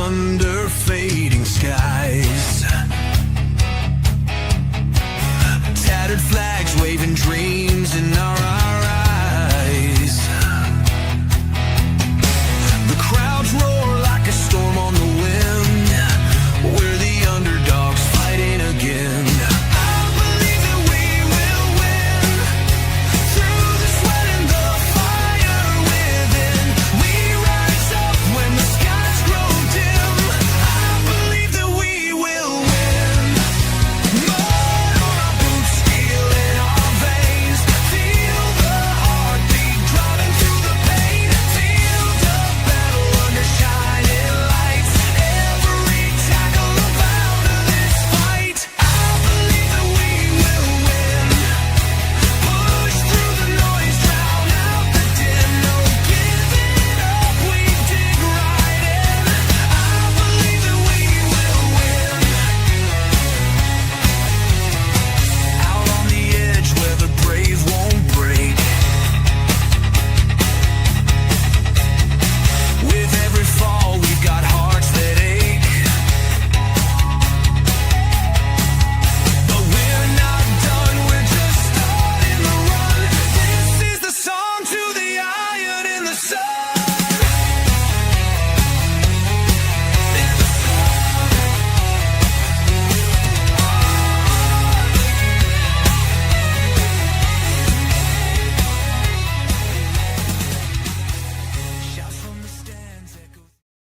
under fading skies. Tattered flags waving dreams in our eyes. The crowds roar like a storm on the wind. We're the underdogs fighting again.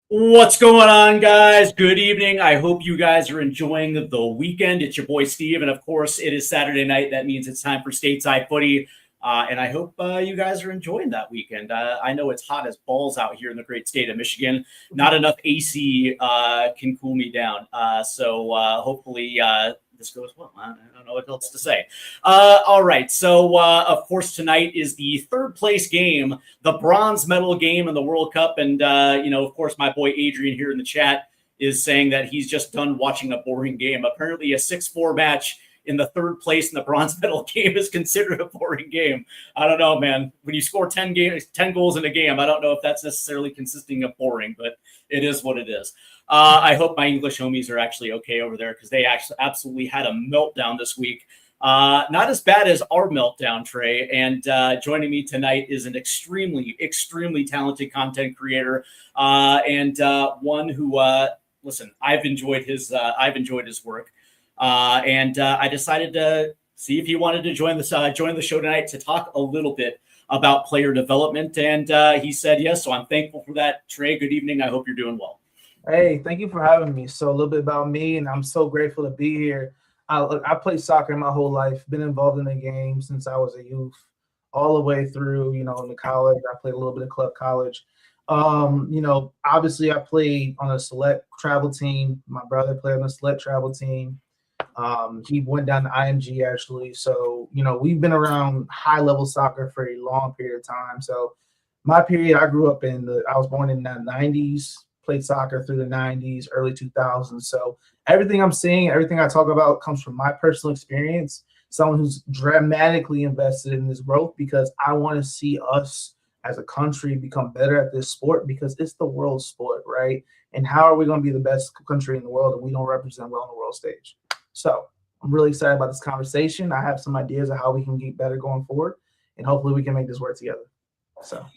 What's going on, guys? Good evening. I hope you guys are enjoying the weekend. It's your boy Steve, and of course, it is Saturday night. That means it's time for Stateside Footy, and I hope you guys are enjoying that weekend. I know it's hot as balls out here in the great state of Michigan. Not enough AC can cool me down, so hopefully this goes well. I don't know what else to say. All right. So, of course, tonight is the third place game, the bronze medal game in the World Cup. And, of course, my boy Adrian here in the chat is saying that he's just done watching a boring game. Apparently, a 6-4 match in the third place in the bronze medal game is considered a boring game. I don't know, man. When you score 10 goals in a game, I don't know if that's necessarily consisting of boring, but it is what it is. I hope my English homies are actually okay over there because they actually absolutely had a meltdown this week. Not as bad as our meltdown, Trey. And joining me tonight is an extremely, extremely talented content creator and one who, listen, I've enjoyed his work. And I decided to see if he wanted to join the show tonight to talk a little bit about player development. And he said yes. So I'm thankful for that. Trey, good evening. I hope you're doing well. Hey, thank you for having me. So a little bit about me, and I'm so grateful to be here. I played soccer my whole life, been involved in the game since I was a youth, all the way through, in the college. I played a little bit of club college. Obviously I played on a select travel team. My brother played on a select travel team. He went down to IMG actually. So, we've been around high level soccer for a long period of time. So my period, I grew up I was born in the 90s. Played soccer through the 90s, early 2000s. So everything I'm seeing, everything I talk about comes from my personal experience, someone who's dramatically invested in this growth because I want to see us as a country become better at this sport because it's the world sport, right? And how are we going to be the best country in the world if we don't represent well on the world stage? So I'm really excited about this conversation. I have some ideas of how we can get better going forward, and hopefully we can make this work together.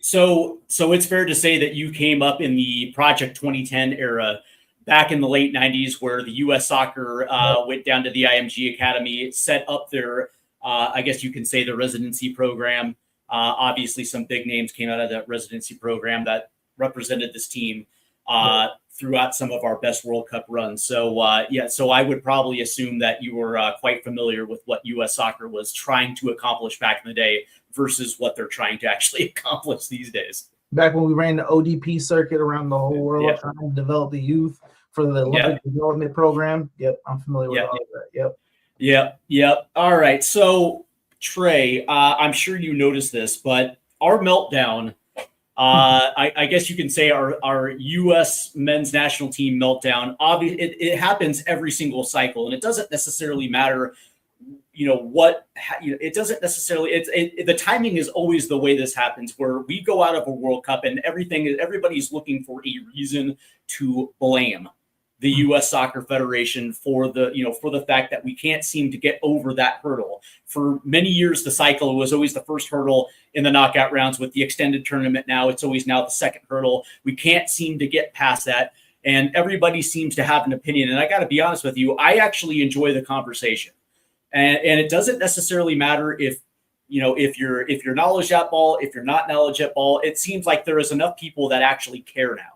So it's fair to say that you came up in the Project 2010 era back in the late 90s where the U.S. Soccer went down to the IMG Academy, set up their, I guess you can say, the residency program. Obviously, some big names came out of that residency program that represented this team throughout some of our best World Cup runs. So, so I would probably assume that you were quite familiar with what U.S. Soccer was trying to accomplish back in the day versus what they're trying to actually accomplish these days. Back when we ran the ODP circuit around the whole world, trying to develop the youth for the Olympic development program. Yep, I'm familiar with all of that. Yep. All right. So, Trey, I'm sure you noticed this, but our meltdown, I guess you can say our U.S. men's national team meltdown, obviously it happens every single cycle, and it doesn't necessarily matter it doesn't necessarily, the timing is always the way this happens, where we go out of a World Cup and everybody's looking for a reason to blame the U.S. Soccer Federation for the fact that we can't seem to get over that hurdle. For many years, the cycle was always the first hurdle in the knockout rounds. With the extended tournament now, it's always now the second hurdle. We can't seem to get past that, and everybody seems to have an opinion. And I got to be honest with you, I actually enjoy the conversation, and it doesn't necessarily matter if you're knowledge at ball, if you're not knowledge at ball. It seems like there is enough people that actually care now,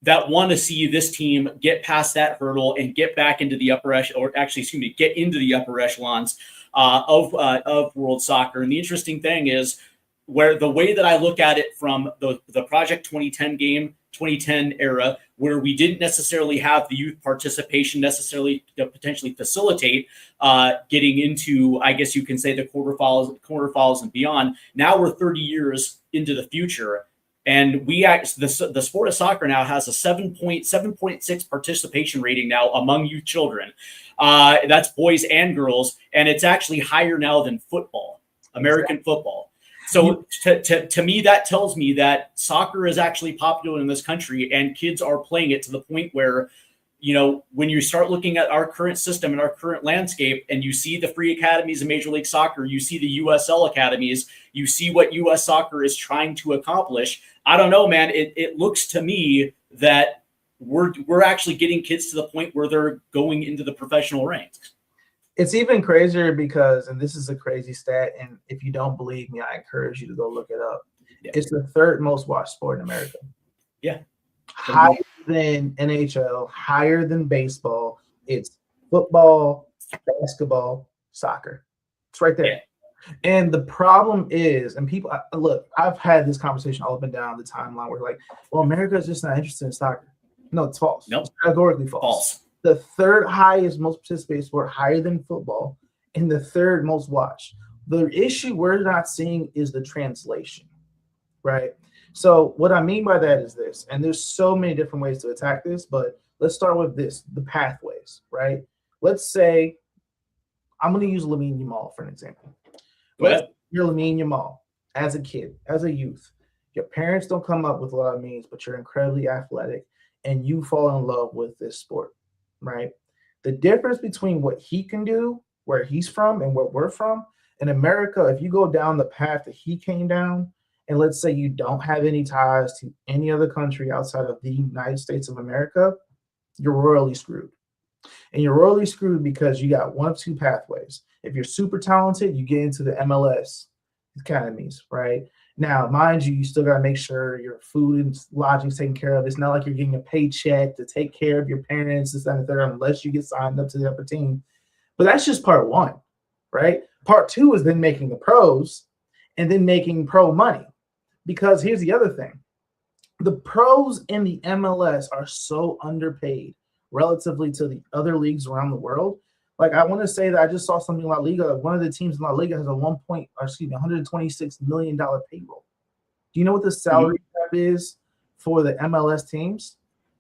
that want to see this team get past that hurdle and get back into the get into the upper echelons of world soccer. And the interesting thing is, where the way that I look at it from the Project 2010 era, where we didn't necessarily have the youth participation necessarily to potentially facilitate getting into, I guess you can say, the quarterfinals and beyond. Now we're 30 years into the future. And the sport of soccer now has a 7.6 participation rating now among youth children. That's boys and girls, and it's actually higher now than football, American football. So to me, that tells me that soccer is actually popular in this country, and kids are playing it to the point where, when you start looking at our current system and our current landscape, and you see the free academies of Major League Soccer, you see the USL academies, you see what US Soccer is trying to accomplish. I don't know, man. It looks to me that we're actually getting kids to the point where they're going into the professional ranks. It's even crazier because, and this is a crazy stat, and if you don't believe me, I encourage you to go look it up. Yeah. It's the third most watched sport in America. Yeah. Higher than NHL, higher than baseball. It's football, basketball, soccer. It's right there. Yeah. And the problem is, and people, look, I've had this conversation all up and down the timeline where like, well, America is just not interested in soccer. No, it's false. Nope. It's categorically false. The third highest, most participated sport, higher than football, and the third most watched. The issue we're not seeing is the translation, right? So what I mean by that is this, and there's so many different ways to attack this, but let's start with this, the pathways, right? Let's say, I'm going to use Lamine Yamal for an example. You're Lamine Yamal as a kid, as a youth. Your parents don't come up with a lot of means, but you're incredibly athletic, and you fall in love with this sport, right? The difference between what he can do, where he's from, and where we're from, in America, if you go down the path that he came down, and let's say you don't have any ties to any other country outside of the United States of America, you're royally screwed. And you're royally screwed because you got one of two pathways. If you're super talented, you get into the MLS academies, right? Now, mind you, you still got to make sure your food and lodging is taken care of. It's not like you're getting a paycheck to take care of your parents, this, that, and the third, unless you get signed up to the upper team. But that's just part one, right? Part two is then making the pros and then making pro money. Because here's the other thing. The pros in the MLS are so underpaid relatively to the other leagues around the world. Like, I want to say that I just saw something in La Liga. One of the teams in La Liga has a $126 million payroll. Do you know what the salary cap is for the MLS teams?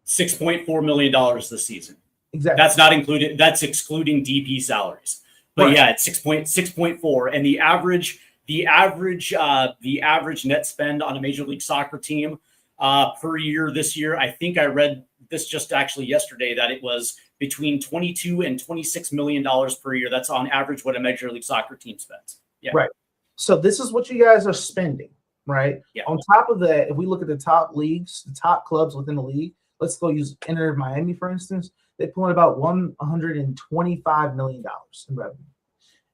$6.4 million this season. Exactly. That's not included. That's excluding DP salaries. But right. Yeah, it's 6.4, and the average net spend on a Major League Soccer team per year this year, I think I read this just actually yesterday, that it was between $22 and $26 million per year. That's on average what a Major League Soccer team spends. Yeah. Right. So this is what you guys are spending, right? Yeah. On top of that, if we look at the top leagues, the top clubs within the league, let's go use Inter Miami, for instance. They pull in about $125 million in revenue.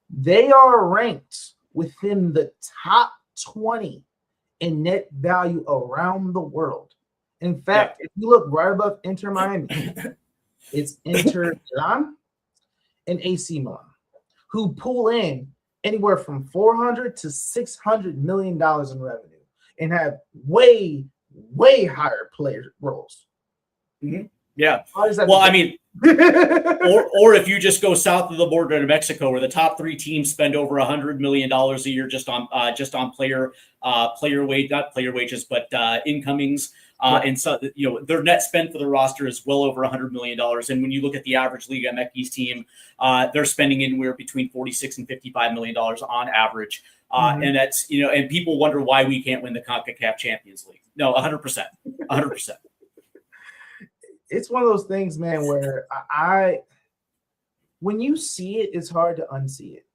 They are ranked within the top 20 in net value around the world. In fact, if you look right above Inter Miami, it's Inter Milan and AC Milan, who pull in anywhere from $400 to $600 million in revenue and have way, way higher player roles. Mm-hmm. Yeah. Well, I mean, or if you just go south of the border to Mexico, where the top three teams spend over $100 million a year just on player wage, not player wages, but incomings. And so, their net spend for the roster is well over $100 million. And when you look at the average Liga MX team, they're spending anywhere between $46 and $55 million on average. And that's, and people wonder why we can't win the CONCACAF Champions League. No, 100%, 100%. It's one of those things, man, where when you see it, it's hard to unsee it.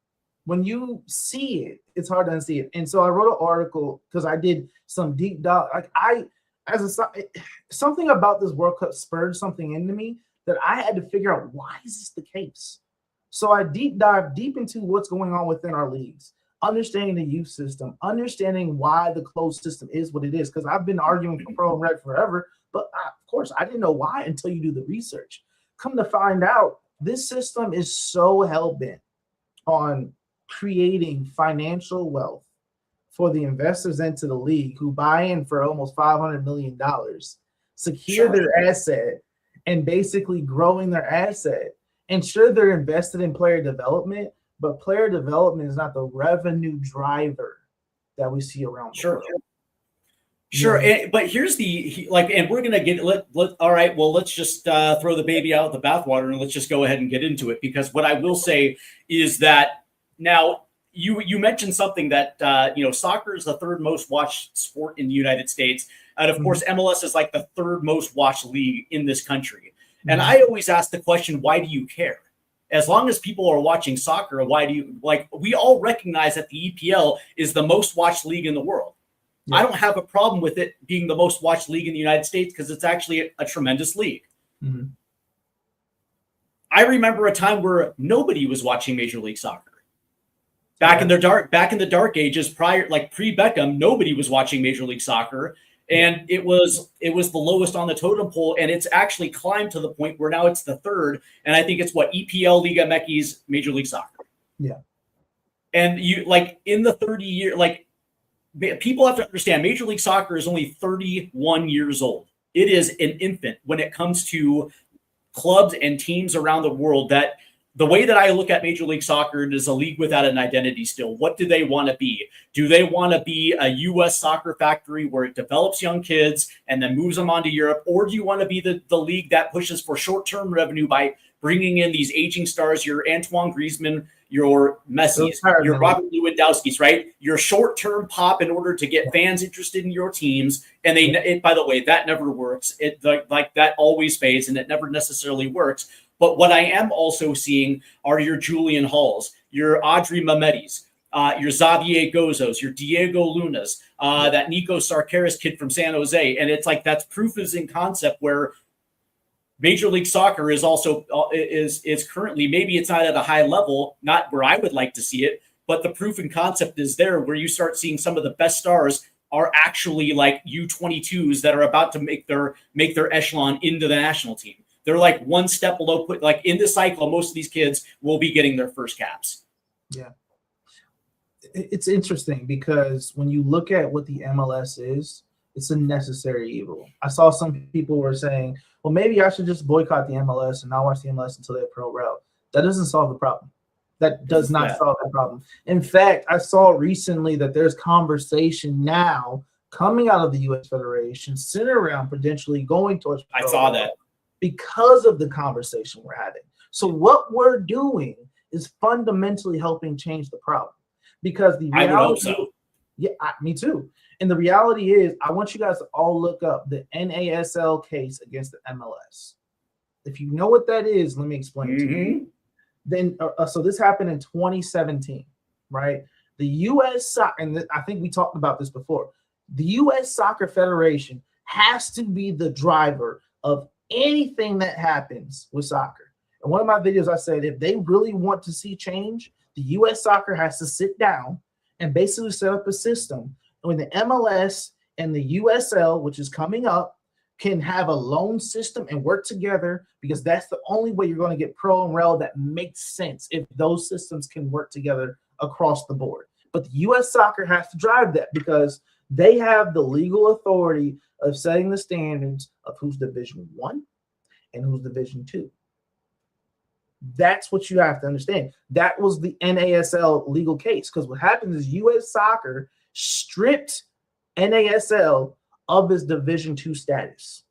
When you see it, it's hard to unsee it. And so I wrote an article because I did some deep dive. Something about this World Cup spurred something into me that I had to figure out, why is this the case? So I dive deep into what's going on within our leagues, understanding the youth system, understanding why the closed system is what it is. Because I've been arguing for pro and rec forever, but of course I didn't know why until you do the research. Come to find out, this system is so hell-bent on creating financial wealth for the investors into the league who buy in for almost $500 million, secure their asset, and basically growing their asset. And sure, they're invested in player development, but player development is not the revenue driver that we see around the world. Sure. But here's and we're going to get, all right, well, let's just throw the baby out with the bathwater and let's just go ahead and get into it. Because what I will say is that now you mentioned something that, soccer is the third most watched sport in the United States. And of course, MLS is like the third most watched league in this country. And I always ask the question, why do you care? As long as people are watching soccer, why do you we all recognize that the EPL is the most watched league in the world. Yeah. I don't have a problem with it being the most watched league in the United States because it's actually a tremendous league. Mm-hmm. I remember a time where nobody was watching Major League Soccer. Back in the dark ages, pre-Beckham, nobody was watching Major League Soccer. And it was the lowest on the totem pole, and it's actually climbed to the point where now it's the third. And I think it's EPL, Liga MX, Major League Soccer. Yeah. And you in the 30 year, people have to understand, Major League Soccer is only 31 years old. It is an infant when it comes to clubs and teams around the world. That the way that I look at Major League Soccer is a league without an identity still. What do they want to be? Do they want to be a U.S. soccer factory where it develops young kids and then moves them on to Europe? Or do you want to be the league that pushes for short-term revenue by bringing in these aging stars, your Antoine Griezmann, your Messi's, your Robert Lewandowski's, right? Your short-term pop in order to get fans interested in your teams. And by the way, that never works. That always fades and it never necessarily works. But what I am also seeing are your Julian Halls, your Audrey Mametis, your Xavier Gozos, your Diego Lunas, that Nico Sarkaris kid from San Jose. And it's that's proof is in concept where Major League Soccer is also is currently, maybe it's not at a high level, not where I would like to see it, but the proof in concept is there where you start seeing some of the best stars are actually U22s that are about to make their echelon into the national team. They're one step below. In this cycle, most of these kids will be getting their first caps. Yeah. It's interesting because when you look at what the MLS is, it's a necessary evil. I saw some people were saying, well, maybe I should just boycott the MLS and not watch the MLS until they have pro route. That doesn't solve the problem. That does not solve the problem. In fact, I saw recently that there's conversation now coming out of the U.S. Federation centered around potentially going towards pro I saw that. Because of the conversation we're having. So what we're doing is fundamentally helping change the problem. Because the reality, I would hope so. Yeah, me too. And the reality is, I want you guys to all look up the NASL case against the MLS. If you know what that is, let me explain to you. Then, so this happened in 2017, right? The U.S. and I think we talked about this before. The U.S. Soccer Federation has to be the driver of anything that happens with soccer. In one of my videos, I said, if they really want to see change, the U.S. Soccer has to sit down and basically set up a system when the MLS and the USL, which is coming up, can have a loan system and work together, because that's the only way you're going to get pro and rel that makes sense, if those systems can work together across the board. But the U.S. Soccer has to drive that because they have the legal authority of setting the standards of who's Division 1 and who's Division 2. That's what you have to understand. That was the NASL legal case, because what happens is U.S. Soccer stripped NASL of its Division II status.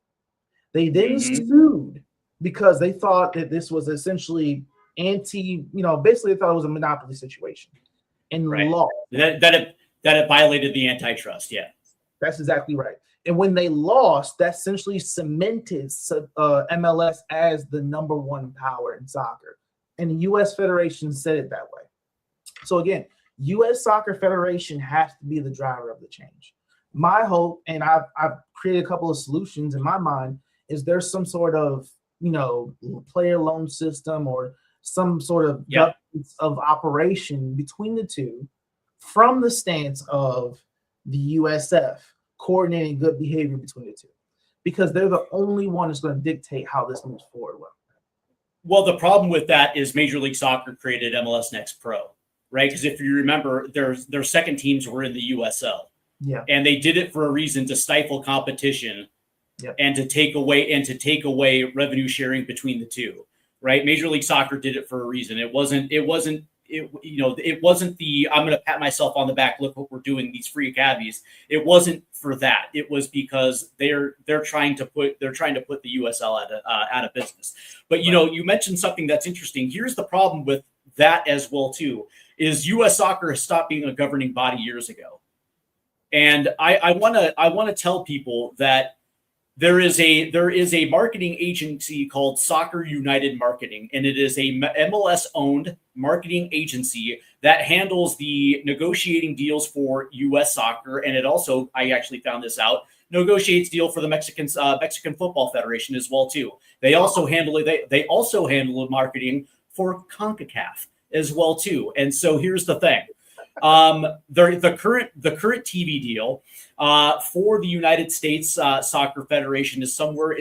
They then Mhm. sued because they thought that this was essentially basically they thought it was a monopoly situation and Right. lost. That it violated the antitrust. Yeah. That's exactly right. And when they lost, that essentially cemented MLS as the number one power in soccer. And the U.S. Federation said it that way. So again, U.S. Soccer Federation has to be the driver of the change. My hope, and I've created a couple of solutions in my mind, is there's some sort of player loan system or some sort of governance of operation between the two, from the stance of the USF coordinating good behavior between the two, because they're the only one that's going to dictate how this moves forward. Well, the problem with that is Major League Soccer created MLS Next Pro, right? Because if you remember, their second teams were in the USL. Yeah. And they did it for a reason, to stifle competition. Yep. And to take away revenue sharing between the two, right? Major League Soccer did it for a reason. It wasn't the I'm going to pat myself on the back, look what we're doing, these free academies. It wasn't for that. It was because they're trying to put the USL out of business. But you mentioned something that's interesting. Here's the problem with that as well too, is US Soccer has stopped being a governing body years ago. And I want to tell people that there is a marketing agency called Soccer United Marketing, and it is a MLS-owned marketing agency that handles the negotiating deals for U.S. Soccer, and it also, I actually found this out, negotiates deal for the Mexican Football Federation as well too. They also handle marketing for CONCACAF as well too. And so here's the thing. The current TV deal for the United States Soccer Federation is somewhere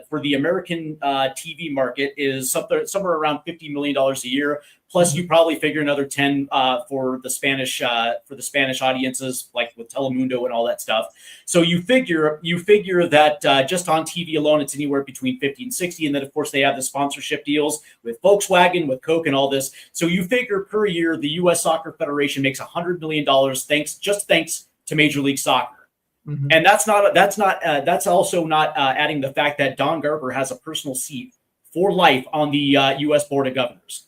for the American TV market is somewhere around $50 million a year. Plus, you probably figure another 10 for the Spanish audiences, like with Telemundo and all that stuff. So you figure that just on TV alone, it's anywhere between 50 and 60. And then, of course, they have the sponsorship deals with Volkswagen, with Coke, and all this. So you figure per year, the U.S. Soccer Federation makes $100 million thanks to Major League Soccer. Mm-hmm. And that's also not adding the fact that Don Garber has a personal seat for life on the U.S. Board of Governors.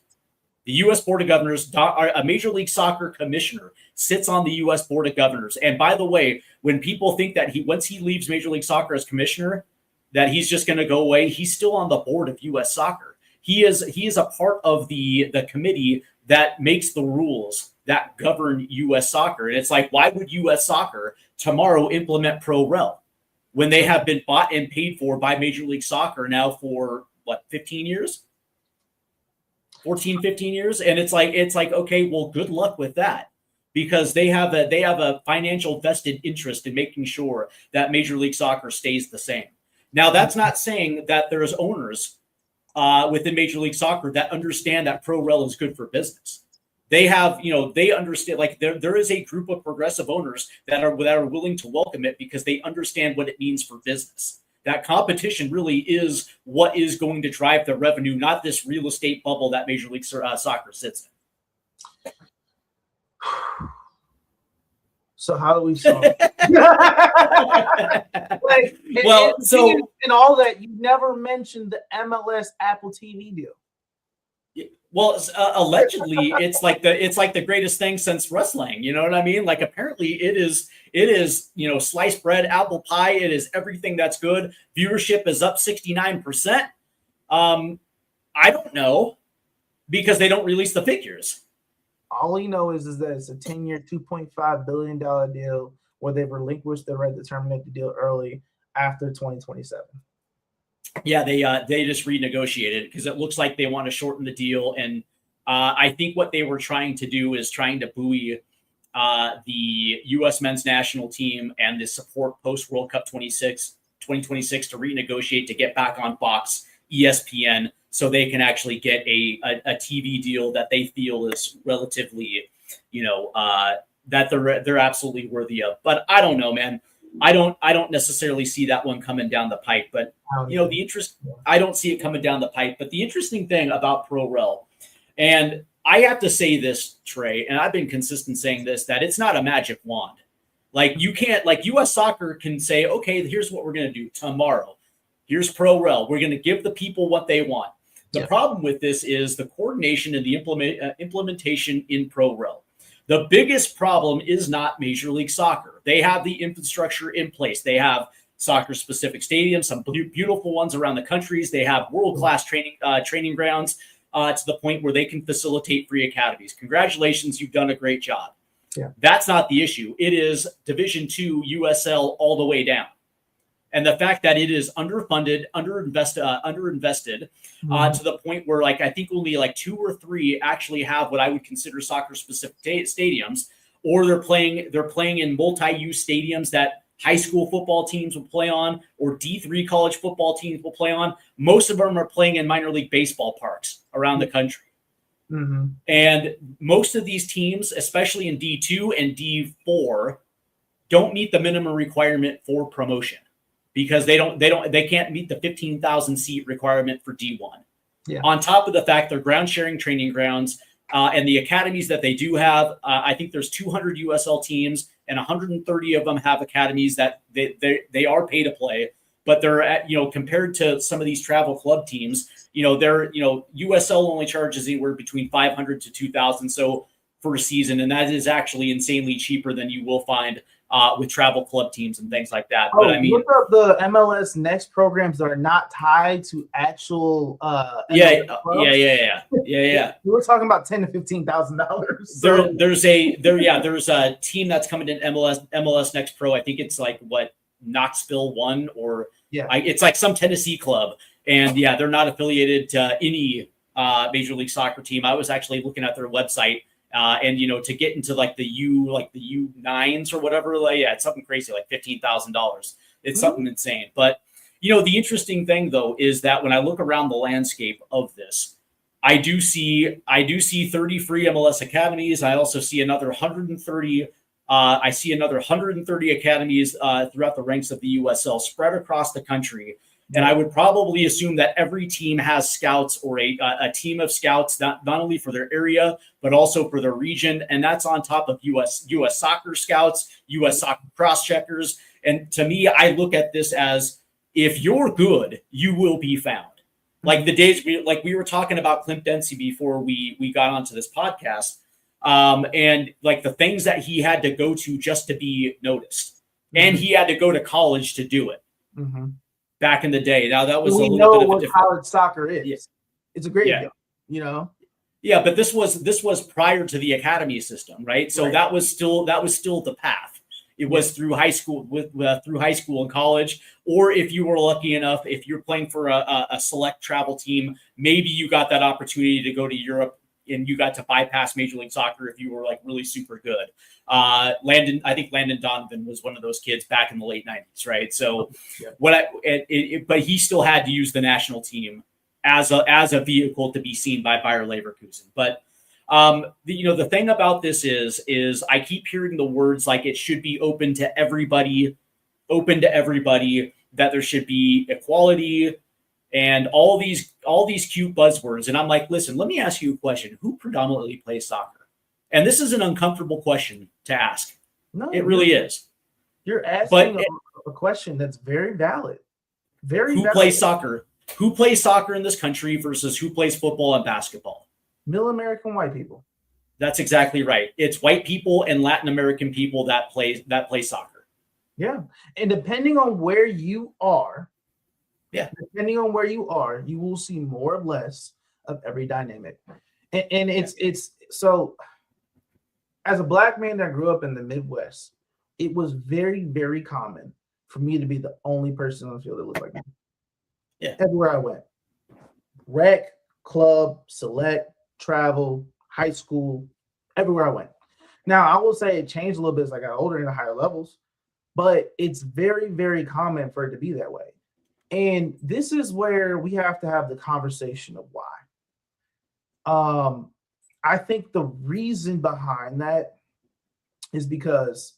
The U.S. Board of Governors, a Major League Soccer commissioner, sits on the U.S. Board of Governors. And by the way, when people think that once he leaves Major League Soccer as commissioner, that he's just going to go away, he's still on the board of U.S. Soccer. He is a part of the committee that makes the rules that govern U.S. Soccer. And it's like, why would U.S. Soccer tomorrow implement Pro Rel when they have been bought and paid for by Major League Soccer now for 15 years? 14, 15 years. And it's like, okay, well, good luck with that, because they have a financial vested interest in making sure that Major League Soccer stays the same. Now, that's not saying that there's owners within Major League Soccer that understand that Pro Rel is good for business. They have, they understand, like there is a group of progressive owners that are willing to welcome it because they understand what it means for business. That competition really is what is going to drive the revenue, not this real estate bubble that Major League Soccer sits in. So how do we solve it? In all that, you never mentioned the MLS Apple TV deal. Well, allegedly, it's like the greatest thing since wrestling. You know what I mean? Like, apparently, it is sliced bread, apple pie. It is everything that's good. Viewership is up 69%. I don't know, because they don't release the figures. All you know is that it's a 10-year, $2.5 billion deal where they've relinquished the right to terminate the deal early after 2027. Yeah, they just renegotiated it because it looks like they want to shorten the deal. And I think what they were trying to do is trying to buoy the U.S. men's national team and the support post-World Cup 2026 to renegotiate to get back on Fox, ESPN, so they can actually get a TV deal that they feel is relatively, that they're absolutely worthy of. But I don't know, man. I don't necessarily see that one coming down the pipe, but I don't see it coming down the pipe. But the interesting thing about Pro Rel, and I have to say this, Trey, and I've been consistent saying this, that it's not a magic wand. Like you can't, like US Soccer can say, okay, here's what we're going to do tomorrow. Here's Pro Rel. We're going to give the people what they want. The problem with this is the coordination and the implementation in Pro Rel. The biggest problem is not Major League Soccer. They have the infrastructure in place. They have soccer-specific stadiums, some beautiful ones around the countries. They have world-class training grounds to the point where they can facilitate free academies. Congratulations, you've done a great job. Yeah. That's not the issue. It is Division II USL all the way down. And the fact that it is underfunded, underinvested to the point where, like, I think only like 2 or 3 actually have what I would consider soccer-specific stadiums, or they're playing in multi-use stadiums that high school football teams will play on, or D3 college football teams will play on. Most of them are playing in minor league baseball parks around the country. Mm-hmm. And most of these teams, especially in D2 and D4, don't meet the minimum requirement for promotion because they can't meet the 15,000 seat requirement for D1. Yeah. On top of the fact they're ground sharing training grounds and the academies that they do have, I think there's 200 USL teams and 130 of them have academies that they are pay to play, but they're at, compared to some of these travel club teams, USL only charges anywhere between 500 to 2,000 so for a season, and that is actually insanely cheaper than you will find with travel club teams and things like that. But I mean, look up the MLS Next programs that are not tied to actual. Yeah. We were talking about $10,000 to $15,000. So. There's a team that's coming in MLS Next Pro. I think it's like Knoxville 1 or it's like some Tennessee club, and they're not affiliated to any Major League Soccer team. I was actually looking at their website. And to get into the U9s or whatever, it's something crazy, like $15,000. It's something insane. But the interesting thing though is that when I look around the landscape of this, I do see 30 free MLS academies. I also see another 130. I see another 130 academies throughout the ranks of the USL spread across the country. And I would probably assume that every team has scouts or a team of scouts, not only for their area, but also for their region. And that's on top of US soccer scouts, US soccer cross-checkers. And to me, I look at this as, if you're good, you will be found. Like the days we were talking about Clint Dempsey before we got onto this podcast, and like the things that he had to go to just to be noticed. And he had to go to college to do it. Mm-hmm. Back in the day. Now that was we a little know bit of what a different... college soccer is. Yeah. It's a great deal, Yeah, but this was prior to the academy system, right? So that was still the path. It was through high school through high school and college, or if you were lucky enough, if you're playing for a select travel team, maybe you got that opportunity to go to Europe and you got to bypass Major League Soccer if you were like really super good. I think Landon Donovan was one of those kids back in the late 90s, right? So but he still had to use the national team as a vehicle to be seen by Bayer Leverkusen. But the thing about this is I keep hearing the words like it should be open to everybody, that there should be equality and all these cute buzzwords. And I'm like, listen, let me ask you a question. Who predominantly plays soccer? And this is an uncomfortable question to ask. No, it really is. You're asking a question that's very valid. Who plays soccer? Who plays soccer in this country versus who plays football and basketball? Middle American white people. That's exactly right. It's white people and Latin American people that play soccer. Yeah. And depending on where you are, you will see more or less of every dynamic. And it's so, as a black man that grew up in the Midwest, it was very, very common for me to be the only person on the field that looked like me. Yeah. Everywhere I went. Rec, club, select, travel, high school, everywhere I went. Now, I will say it changed a little bit as I got older in the higher levels, but it's very, very common for it to be that way. And this is where we have to have the conversation of why. I think the reason behind that is because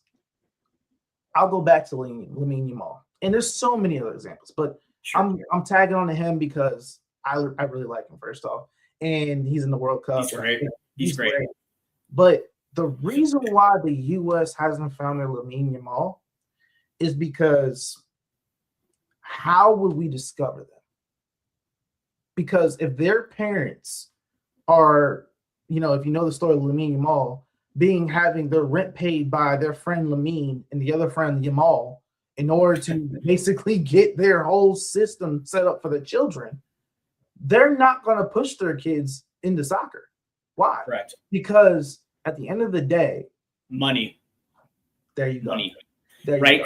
I'll go back to Lamine Yamal. And there's so many other examples, but sure. I'm tagging on to him because I really like him, first off. And he's in the World Cup. He's great. He's great. But The reason why the U.S. hasn't found their Lamine Yamal is because how would we discover them? Because if their parents are, if you know the story of Lamine Yamal, having their rent paid by their friend Lamine and the other friend Yamal in order to basically get their whole system set up for the children, they're not going to push their kids into soccer. Why? Correct. Because at the end of the day, money. There you go. Money. Right?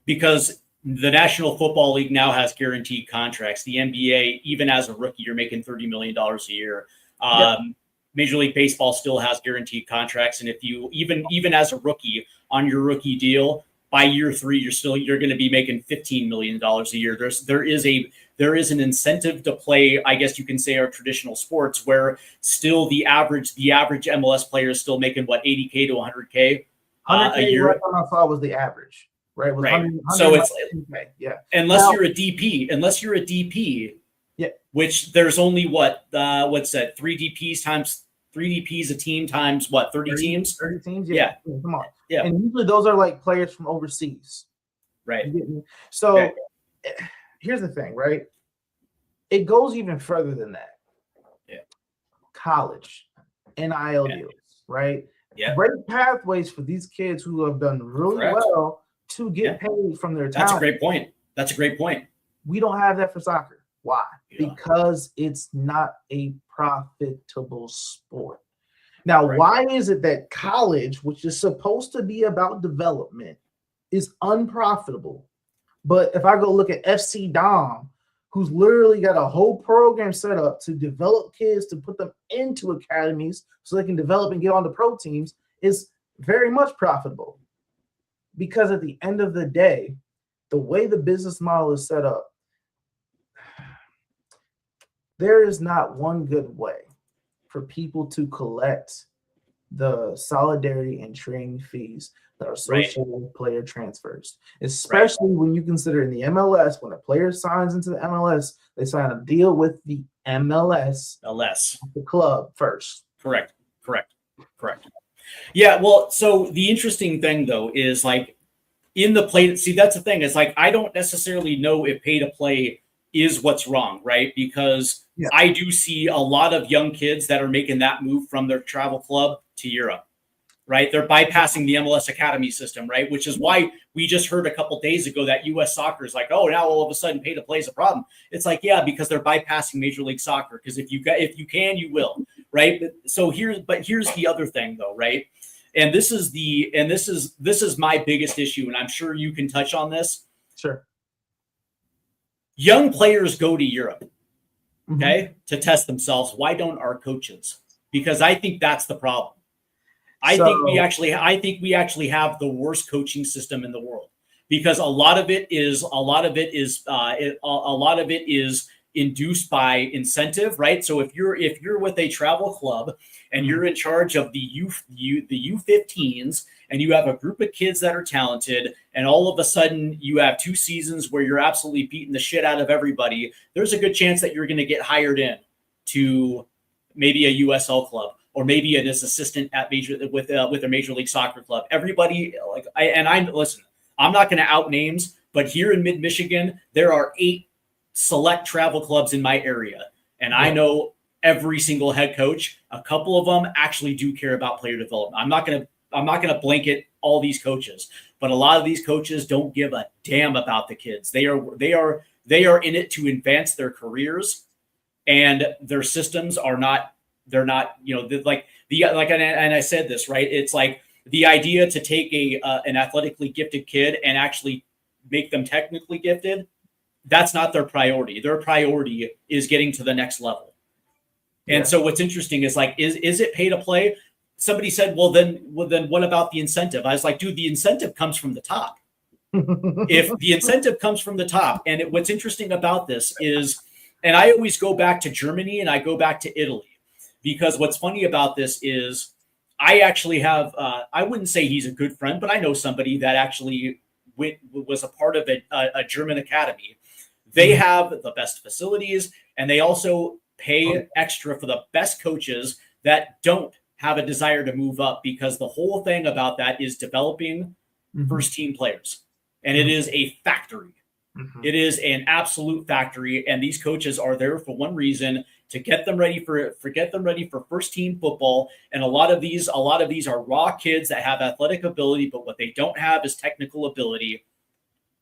Because the National Football League now has guaranteed contracts. The NBA, even as a rookie, you're making $30 million a year. Major League Baseball still has guaranteed contracts, and if you even as a rookie on your rookie deal, by year 3, you're going to be making $15 million a year. There is an incentive to play, I guess you can say, our traditional sports, where still the average MLS player is still making what, $80K to $100K a year. Right on I saw was the average, right? Was right. 100, so it's yeah. Unless you're a DP, yeah. Which there's only what's that? 3 DPs a team times what? 30 teams? 30 teams, yeah. Come on. Yeah. And usually those are like players from overseas. Right. So here's the thing, right? It goes even further than that. Yeah. College, NIL deals, right? Yeah. Great pathways for these kids who have done really well to get paid from their talent. That's a great point. We don't have that for soccer. Why? Yeah. Because it's not a profitable sport. Now, why is it that college, which is supposed to be about development, is unprofitable? But if I go look at FC Dom, who's literally got a whole program set up to develop kids, to put them into academies so they can develop and get on the pro teams, is very much profitable. Because at the end of the day, the way the business model is set up, there is not one good way for people to collect the solidarity and training fees that are associated with player transfers, especially when you consider in the MLS, when a player signs into the MLS, they sign a deal with the MLS, the club first. Correct. Yeah, well, so the interesting thing, though, is like in the play, see, that's the thing, is like I don't necessarily know if pay to play is what's wrong, right? Because I do see a lot of young kids that are making that move from their travel club to Europe, right? They're bypassing the MLS Academy system, right? Which is why we just heard a couple days ago that U.S. soccer is like, oh, now all of a sudden pay to play is a problem. It's like, yeah, because they're bypassing Major League Soccer. Because if you can, you will, right? But here's the other thing, though, right? And this is my biggest issue, and I'm sure you can touch on this. Sure. Young players go to Europe, okay, to test themselves. Why don't our coaches? Because I think that's the problem. I think we actually have the worst coaching system in the world, because a lot of it is induced by incentive, right? So if you're with a travel club and you're in charge of the U15s, and you have a group of kids that are talented, and all of a sudden you have 2 seasons where you're absolutely beating the shit out of everybody, there's a good chance that you're going to get hired in to maybe a USL club, or maybe as assistant at with a Major League Soccer club. Everybody, listen, I'm not going to out names, but here in mid-Michigan, there are 8 select travel clubs in my area, and I know every single head coach. A couple of them actually do care about player development. I'm not going to blanket all these coaches, but a lot of these coaches don't give a damn about the kids. They are in it to advance their careers, and their systems are not. They're not, and I said this, right? It's like the idea to take an athletically gifted kid and actually make them technically gifted. That's not their priority. Their priority is getting to the next level. And so what's interesting is like, is it pay to play? Somebody said, well, then what about the incentive? I was like, dude, the incentive comes from the top. If the incentive comes from the top, and what's interesting about this is, and I always go back to Germany and I go back to Italy, because what's funny about this is I actually have, I wouldn't say he's a good friend, but I know somebody that actually was a part of a German academy. They have the best facilities, and they also pay extra for the best coaches that don't have a desire to move up, because the whole thing about that is developing first team players. And it is a factory. It is an absolute factory. And these coaches are there for one reason, to get them ready for first team football. And a lot of these are raw kids that have athletic ability, but what they don't have is technical ability.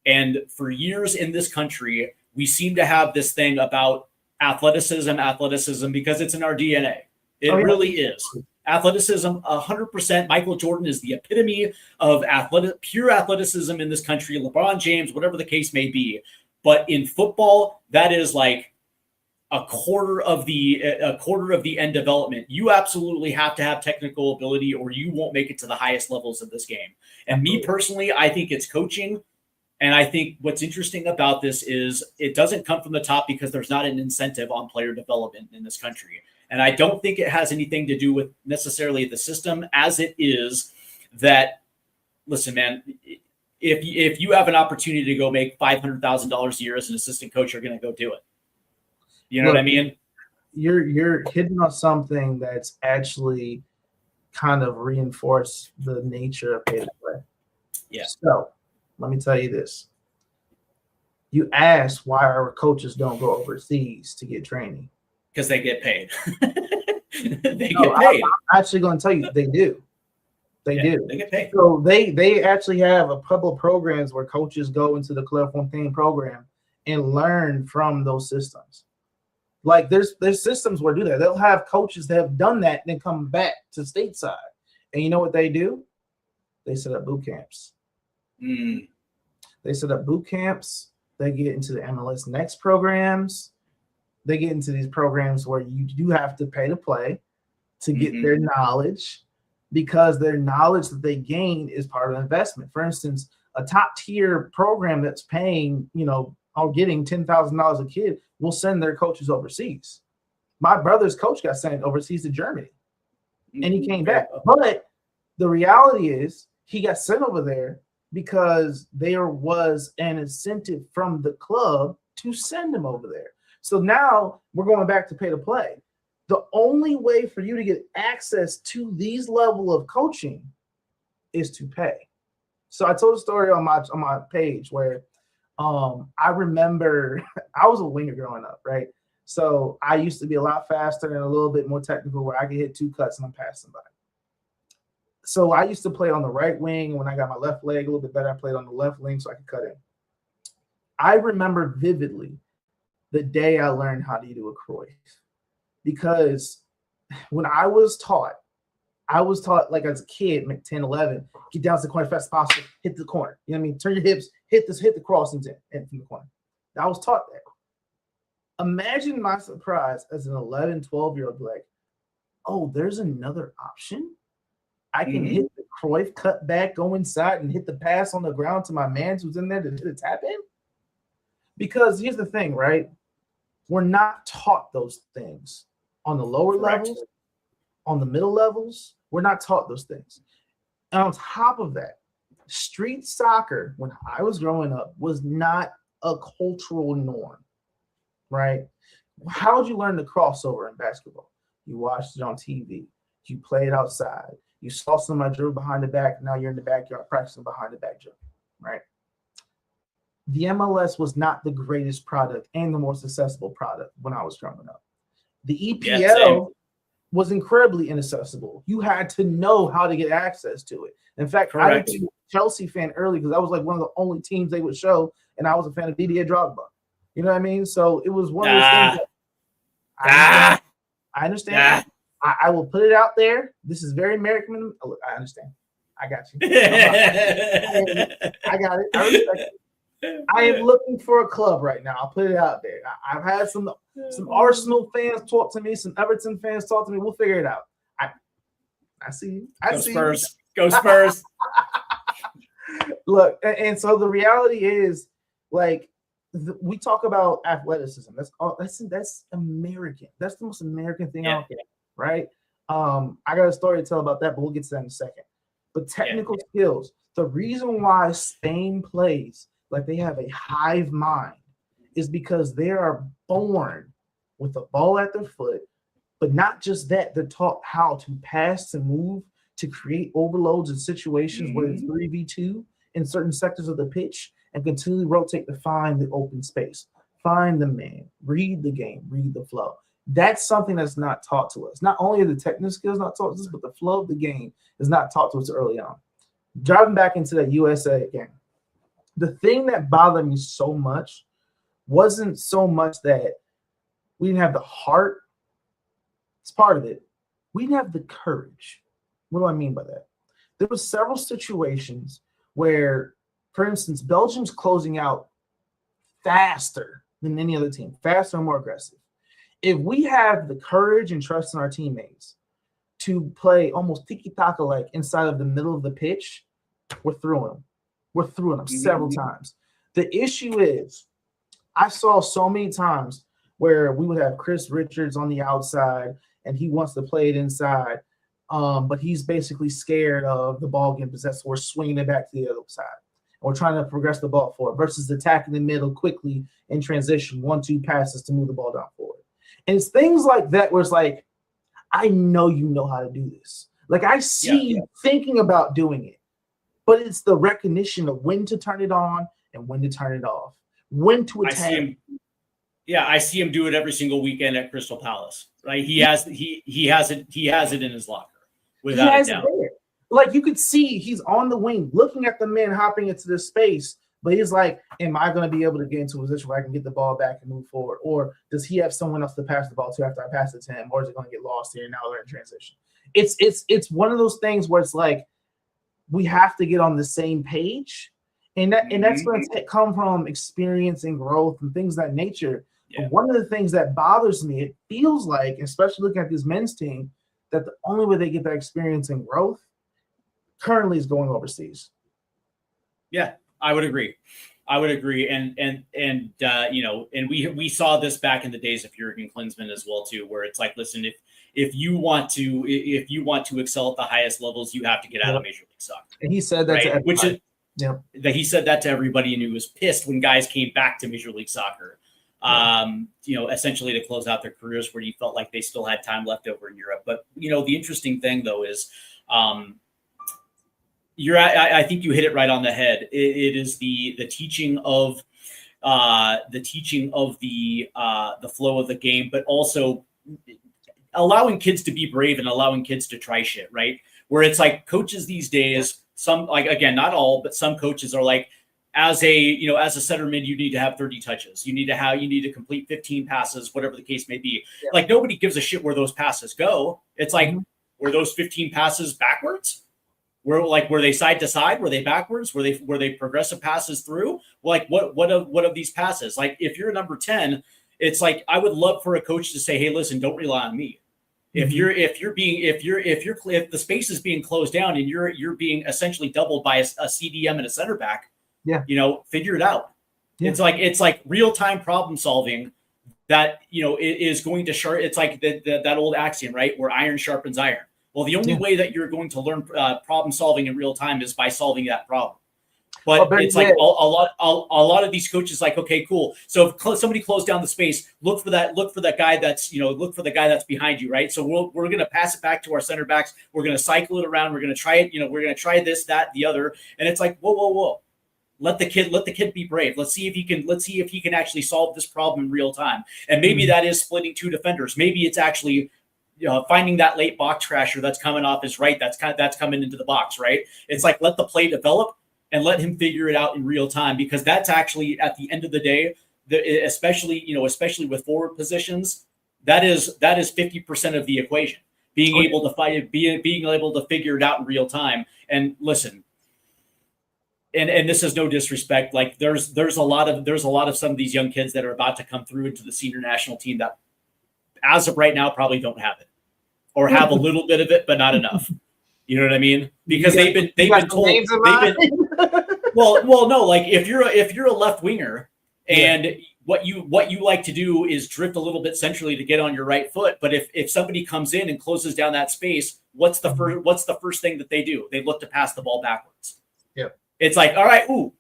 And for years in this country, we seem to have this thing about athleticism, because it's in our DNA. It really is. Athleticism, 100%. Michael Jordan is the epitome of pure athleticism in this country. LeBron James, whatever the case may be. But in football, that is like a quarter of the end development. You absolutely have to have technical ability, or you won't make it to the highest levels of this game. And me personally, I think it's coaching. And I think what's interesting about this is it doesn't come from the top, because there's not an incentive on player development in this country. And I don't think it has anything to do with necessarily the system, as it is that, listen, man, if you have an opportunity to go make $500,000 a year as an assistant coach, you're going to go do it. You know what I mean? You're hitting on something that's actually kind of reinforced the nature of pay to play. Yeah. So let me tell you this. You asked why our coaches don't go overseas to get training. Because they get paid. They get paid. I'm actually going to tell you, they do. They do. They get paid. So they actually have a couple of programs where coaches go into the Clairefontaine program and learn from those systems. Like there's systems where do that. They'll have coaches that have done that and then come back to Stateside. And you know what they do? They set up boot camps. They set up boot camps. They get into the MLS Next programs. They get into these programs where you do have to pay to play to get their knowledge, because their knowledge that they gain is part of the investment. For instance, a top tier program that's paying, or getting $10,000 a kid will send their coaches overseas. My brother's coach got sent overseas to Germany and he came back. But the reality is he got sent over there because there was an incentive from the club to send him over there. So now we're going back to pay to play. The only way for you to get access to these level of coaching is to pay. So I told a story on my page where I remember I was a winger growing up, right? So I used to be a lot faster and a little bit more technical, where I could hit two cuts and I'm past somebody. So I used to play on the right wing. When I got my left leg a little bit better, I played on the left wing so I could cut in. I remember vividly the day I learned how to do a Cruyff, because when I was taught like as a kid, 10, 11, get down to the corner as fast as possible, hit the corner. You know what I mean? Turn your hips, hit the cross and from the corner. I was taught that. Imagine my surprise as an 11, 12-year-old, like, oh, there's another option. I can hit the Cruyff, cut back, go inside, and hit the pass on the ground to my man who's in there to tap in. Because here's the thing, right? We're not taught those things on the lower levels, on the middle levels. We're not taught those things. And on top of that, street soccer, when I was growing up, was not a cultural norm, right? How did you learn the crossover in basketball? You watched it on TV. You played outside. You saw somebody dribble behind the back. Now you're in the backyard practicing behind the back dribble, right? The MLS was not the greatest product and the most accessible product when I was growing up. The EPL was incredibly inaccessible. You had to know how to get access to it. In fact, I became a Chelsea fan early because I was like one of the only teams they would show, and I was a fan of Didier Drogba. You know what I mean? So it was one of those things that I understand. I will put it out there. This is very American. I understand. I got you. I got it. I respect it. I am looking for a club right now. I'll put it out there. I've had some Arsenal fans talk to me, some Everton fans talk to me. We'll figure it out. I see you. I see Spurs. You. Go Spurs. Look, and so the reality is, like, we talk about athleticism. That's American. That's the most American thing out there, right? I got a story to tell about that, but we'll get to that in a second. But technical skills. The reason why Spain plays like they have a hive mind is because they are born with a ball at their foot, But not just that, they're taught how to pass and move to create overloads in situations where it's 3v2 in certain sectors of the pitch and continually rotate to find the open space, find the man, read the game, read the flow. That's something that's not taught to us. Not only are the technical skills not taught to us, but the flow of the game is not taught to us early on. Driving back into that USA game, the thing that bothered me so much wasn't so much that we didn't have the heart. It's part of it. We didn't have the courage. What do I mean by that? There were several situations where, for instance, Belgium's closing out faster than any other team, faster and more aggressive. If we have the courage and trust in our teammates to play almost tiki-taka like inside of the middle of the pitch, we're through them. We're through them several times. The issue is, I saw so many times where we would have Chris Richards on the outside and he wants to play it inside, but he's basically scared of the ball getting possessed. We're swinging it back to the other side. We're trying to progress the ball forward versus attacking the middle quickly in transition, 1-2 passes to move the ball down forward. And it's things like that where it's like, I know you know how to do this. Like, I see you thinking about doing it, but it's the recognition of when to turn it on and when to turn it off, when to attack. I see him do it every single weekend at Crystal Palace. Right? He has it in his locker without a doubt. Like, you could see he's on the wing looking at the man hopping into this space, but he's like, am I going to be able to get into a position where I can get the ball back and move forward? Or does he have someone else to pass the ball to after I pass it to him? Or is it going to get lost here? Now they're in transition. It's one of those things where it's like, we have to get on the same page. And that's going to come from experience and growth and things of that nature. Yeah. But one of the things that bothers me, it feels like, especially looking at this men's team, that the only way they get that experience and growth currently is going overseas. Yeah, I would agree. And we saw this back in the days of Jurgen Klinsmann as well too, where it's like, listen, if you want to excel at the highest levels, you have to get out of Major League Soccer. And he said that to everybody. That he said that to everybody, and he was pissed when guys came back to Major League Soccer. Essentially to close out their careers where you felt like they still had time left over in Europe. But, the interesting thing though is I think you hit it right on the head. It is the teaching of the flow of the game, but also allowing kids to be brave and allowing kids to try shit, right? Where it's like coaches these days, some, like, again, not all, but some coaches are like, as a center mid, you need to have 30 touches. You need to complete 15 passes, whatever the case may be. Yeah. Like, nobody gives a shit where those passes go. It's like, were those 15 passes backwards? Were they side to side? Were they backwards? Were they progressive passes through? Like, what of these passes? Like, if you're number 10, it's like, I would love for a coach to say, hey, listen, don't rely on me. If the space is being closed down and you're being essentially doubled by a CDM and a center back, figure it out. Yeah. It's like real-time problem solving that, is going to it's like that old axiom, right? Where iron sharpens iron. Well, the only way that you're going to learn problem solving in real time is by solving that problem. But it's like a lot of these coaches, like, okay, cool. So if somebody closed down the space, look for that guy that's behind you, right? So we're going to pass it back to our center backs. We're going to cycle it around. We're going to try it. We're going to try this, that, the other. And it's like, whoa. Let the kid be brave. Let's see if he can actually solve this problem in real time. And maybe that is splitting two defenders. Maybe it's actually finding that late box crasher that's coming off his right. That's coming into the box, right? It's like, let the play develop and let him figure it out in real time, because that's actually, at the end of the day, especially with forward positions, that is 50% of the equation. Being able to fight, being able to figure it out in real time. And listen, and this is no disrespect, like there's a lot of some of these young kids that are about to come through into the senior national team that, as of right now, probably don't have it, or have a little bit of it, but not enough. You know what I mean? Because they've been told. Well, no. Like, if you're a left winger, and what you like to do is drift a little bit centrally to get on your right foot. But if somebody comes in and closes down that space, what's the first thing that they do? They look to pass the ball backwards. Yeah. It's like, all right, whoa.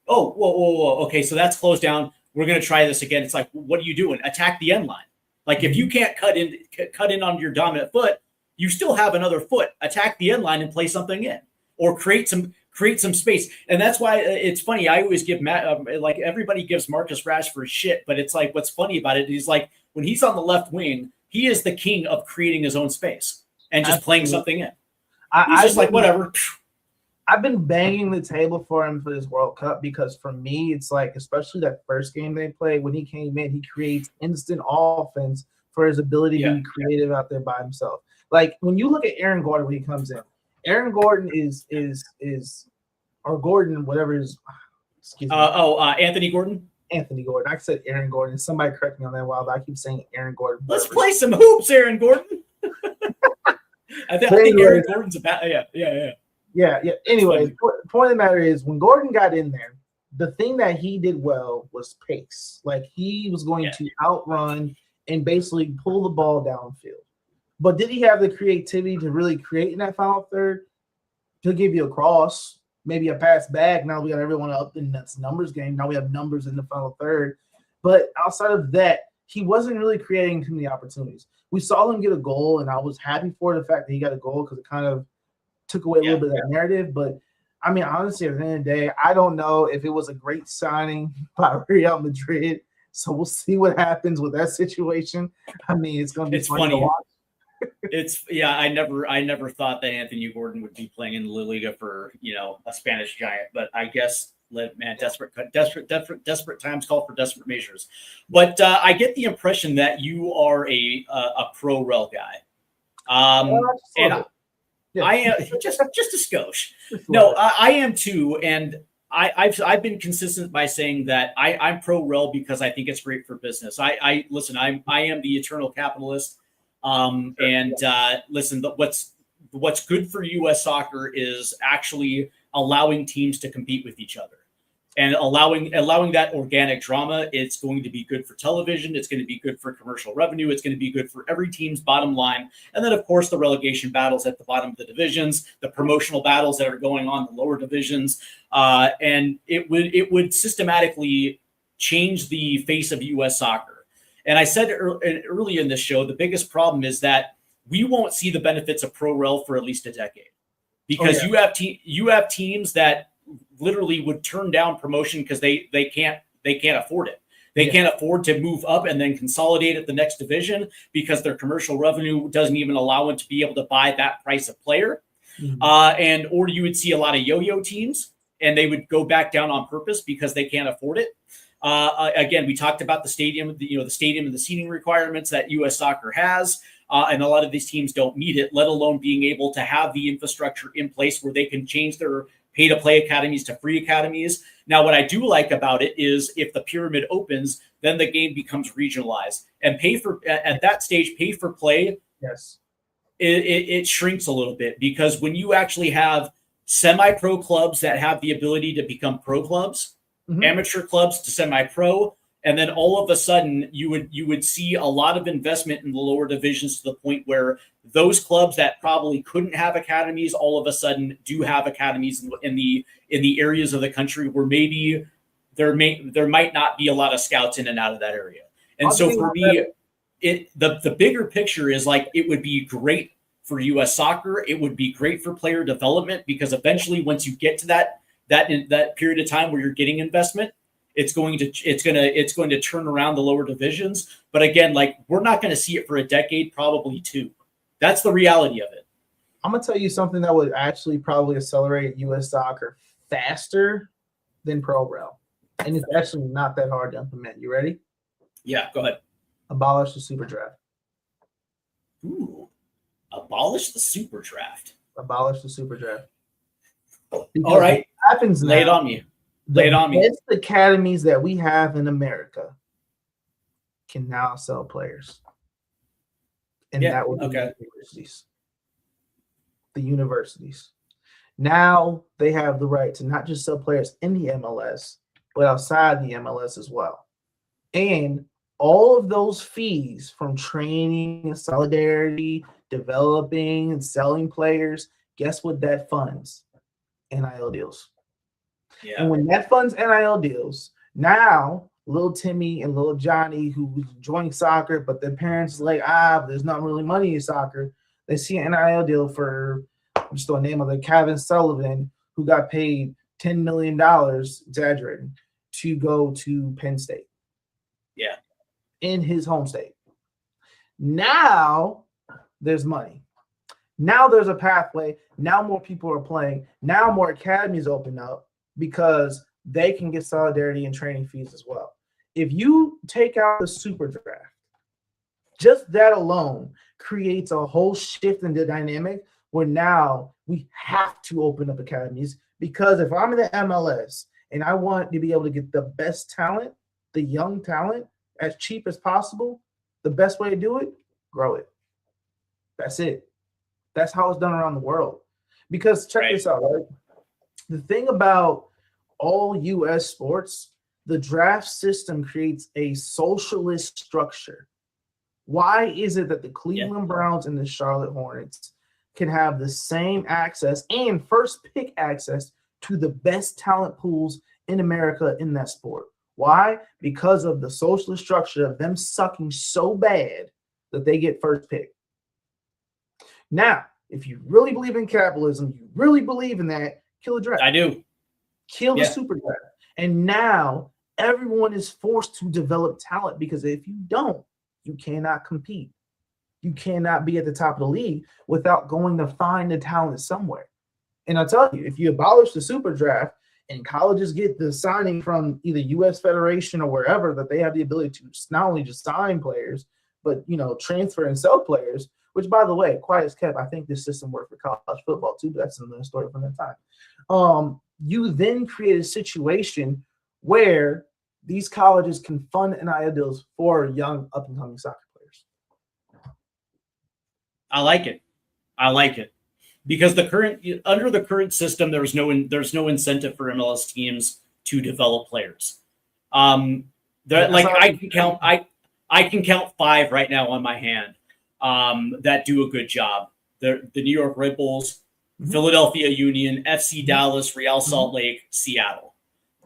Okay, so that's closed down. We're gonna try this again. It's like, what are you doing? Attack the end line. Like if you can't cut in on your dominant foot, you still have another foot. Attack the end line and play something in, or create some space. And that's why it's funny. I always give Matt, like everybody gives Marcus Rashford shit, but it's like, what's funny about it is like when he's on the left wing, he is the king of creating his own space and just playing something in. He's just like, whatever. I've been banging the table for him for this World Cup because for me, it's like, especially that first game they played, when he came in, he creates instant offense for his ability to be creative out there by himself. Like when you look at Aaron Gordon when he comes in, Aaron Gordon or Gordon, whatever his, excuse me. Anthony Gordon? Anthony Gordon. I said Aaron Gordon. Somebody correct me on that while, but I keep saying Aaron Gordon. Let's play some hoops, Aaron Gordon. I think Aaron Gordon's about, Yeah. Anyway, point of the matter is when Gordon got in there, the thing that he did well was pace. Like he was going to outrun and basically pull the ball downfield. But did he have the creativity to really create in that final third? He'll give you a cross, maybe a pass back. Now we got everyone up in that's numbers game. Now we have numbers in the final third. But outside of that, he wasn't really creating too many opportunities. We saw him get a goal, and I was happy for the fact that he got a goal because it kind of took away a little bit of that narrative. But, I mean, honestly, at the end of the day, I don't know if it was a great signing by Real Madrid. So we'll see what happens with that situation. I mean, it's going to be fun to watch. I never thought that Anthony Gordon would be playing in La Liga for, a Spanish giant, but I guess desperate times call for desperate measures. But I get the impression that you are a pro rel guy. I am just a skosh. No, I am too, and I've been consistent by saying that I'm pro rel because I think it's great for business. I am the eternal capitalist. Listen, what's good for U.S. soccer is actually allowing teams to compete with each other and allowing that organic drama. It's going to be good for television. It's going to be good for commercial revenue. It's going to be good for every team's bottom line. And then, of course, the relegation battles at the bottom of the divisions, the promotional battles that are going on in the lower divisions. And it would systematically change the face of U.S. soccer. And I said early in this show, the biggest problem is that we won't see the benefits of pro rel for at least a decade, because you have teams that literally would turn down promotion because they can't afford it. They can't afford to move up and then consolidate at the next division because their commercial revenue doesn't even allow them to be able to buy that price of player. Or you would see a lot of yo-yo teams, and they would go back down on purpose because they can't afford it. Again, we talked about the stadium, the stadium and the seating requirements that U.S. soccer has, and a lot of these teams don't meet it, let alone being able to have the infrastructure in place where they can change their pay-to-play academies to free academies. Now, what I do like about it is if the pyramid opens, then the game becomes regionalized, and at that stage, pay for play. Yes, it shrinks a little bit, because when you actually have semi-pro clubs that have the ability to become pro clubs, amateur clubs to semi-pro, and then all of a sudden you would see a lot of investment in the lower divisions to the point where those clubs that probably couldn't have academies all of a sudden do have academies in the areas of the country where maybe there might not be a lot of scouts in and out of that area. And so for me, the bigger picture is like, it would be great for U.S. soccer. It would be great for player development, because eventually once you get to that period of time where you're getting investment, it's going to turn around the lower divisions. But again, like, we're not going to see it for a decade, probably two. That's the reality of it. I'm gonna tell you something that would actually probably accelerate U.S. soccer faster than pro rel, and it's actually not that hard to implement. You ready? Yeah, go ahead. Abolish the super draft. Ooh, abolish the super draft. Abolish the super draft. All right. What happens now? Lay it on me. Lay it on me. The best academies that we have in America can now sell players. And that would be the universities. The universities. Now they have the right to not just sell players in the MLS, but outside the MLS as well. And all of those fees from training and solidarity, developing and selling players, guess what that funds? NIL deals. Yeah. And when that funds NIL deals, now little Timmy and little Johnny who's enjoying soccer, but their parents is like, but there's not really money in soccer. They see an NIL deal for, I'm just throwing a name of it, Kevin Sullivan, who got paid $10 million, exaggerating, to go to Penn State. Yeah. In his home state. Now there's money. Now there's a pathway. Now more people are playing. Now more academies open up because they can get solidarity and training fees as well. If you take out the super draft, just that alone creates a whole shift in the dynamic where now we have to open up academies, because if I'm in the MLS and I want to be able to get the best talent, the young talent, as cheap as possible, the best way to do it, grow it. That's it. That's how it's done around the world. Because check this out, right? The thing about all U.S. sports, the draft system creates a socialist structure. Why is it that the Cleveland Browns and the Charlotte Hornets can have the same access and first pick access to the best talent pools in America in that sport? Why? Because of the socialist structure of them sucking so bad that they get first pick. Now, if you really believe in capitalism, you really believe in that, kill the draft. I do. Kill the super draft. And now everyone is forced to develop talent, because if you don't, you cannot compete. You cannot be at the top of the league without going to find the talent somewhere. And I'll tell you, if you abolish the super draft and colleges get the signing from either U.S. Federation or wherever, that they have the ability to not only just sign players, but, transfer and sell players, which, by the way, quiet as kept, I think this system worked for college football too, but that's another story from that time. You then create a situation where these colleges can fund NIL deals for young up-and-coming soccer players. I like it. Because under the current system, there's no incentive for MLS teams to develop players. I can count 5 right now on my hand that do a good job. The New York Red Bulls, Philadelphia Union, FC Dallas, Real Salt Lake, Seattle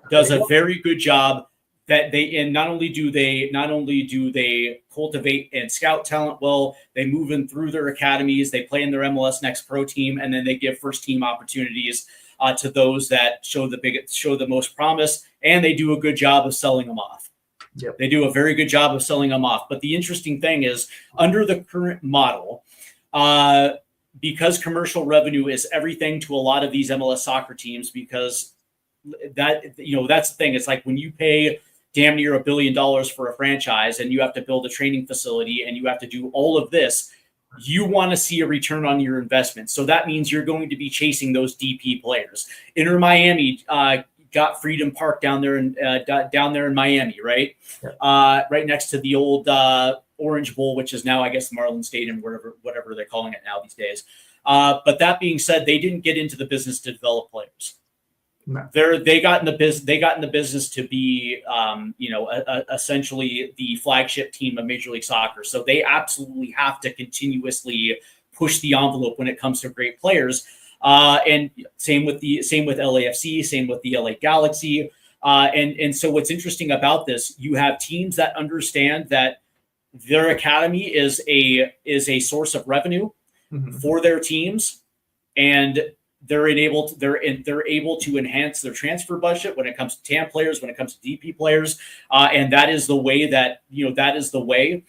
does a very good job. That not only do they cultivate and scout talent well, they move in through their academies, they play in their MLS Next Pro team, and then they give first team opportunities to those that show the most promise, and they do a good job of selling them off. Yep. They do a very good job of selling them off. But the interesting thing is, under the current model, because commercial revenue is everything to a lot of these MLS soccer teams, because that's the thing. It's like when you pay damn near $1 billion for a franchise and you have to build a training facility and you have to do all of this, you want to see a return on your investment. So that means you're going to be chasing those DP players. Inter Miami got Freedom Park down there in Miami, right? Yeah. Right next to the old Orange Bowl, which is now, I guess, Marlin Stadium, whatever they're calling it now these days. But that being said, they didn't get into the business to develop players. No. They got in the business to be, essentially the flagship team of Major League Soccer. So they absolutely have to continuously push the envelope when it comes to great players. And same with LAFC, same with the LA Galaxy. And so what's interesting about this, you have teams that understand that their academy is a source of revenue for their teams, and they're able to enhance their transfer budget when it comes to TAM players, when it comes to DP players, and that is the way that's the way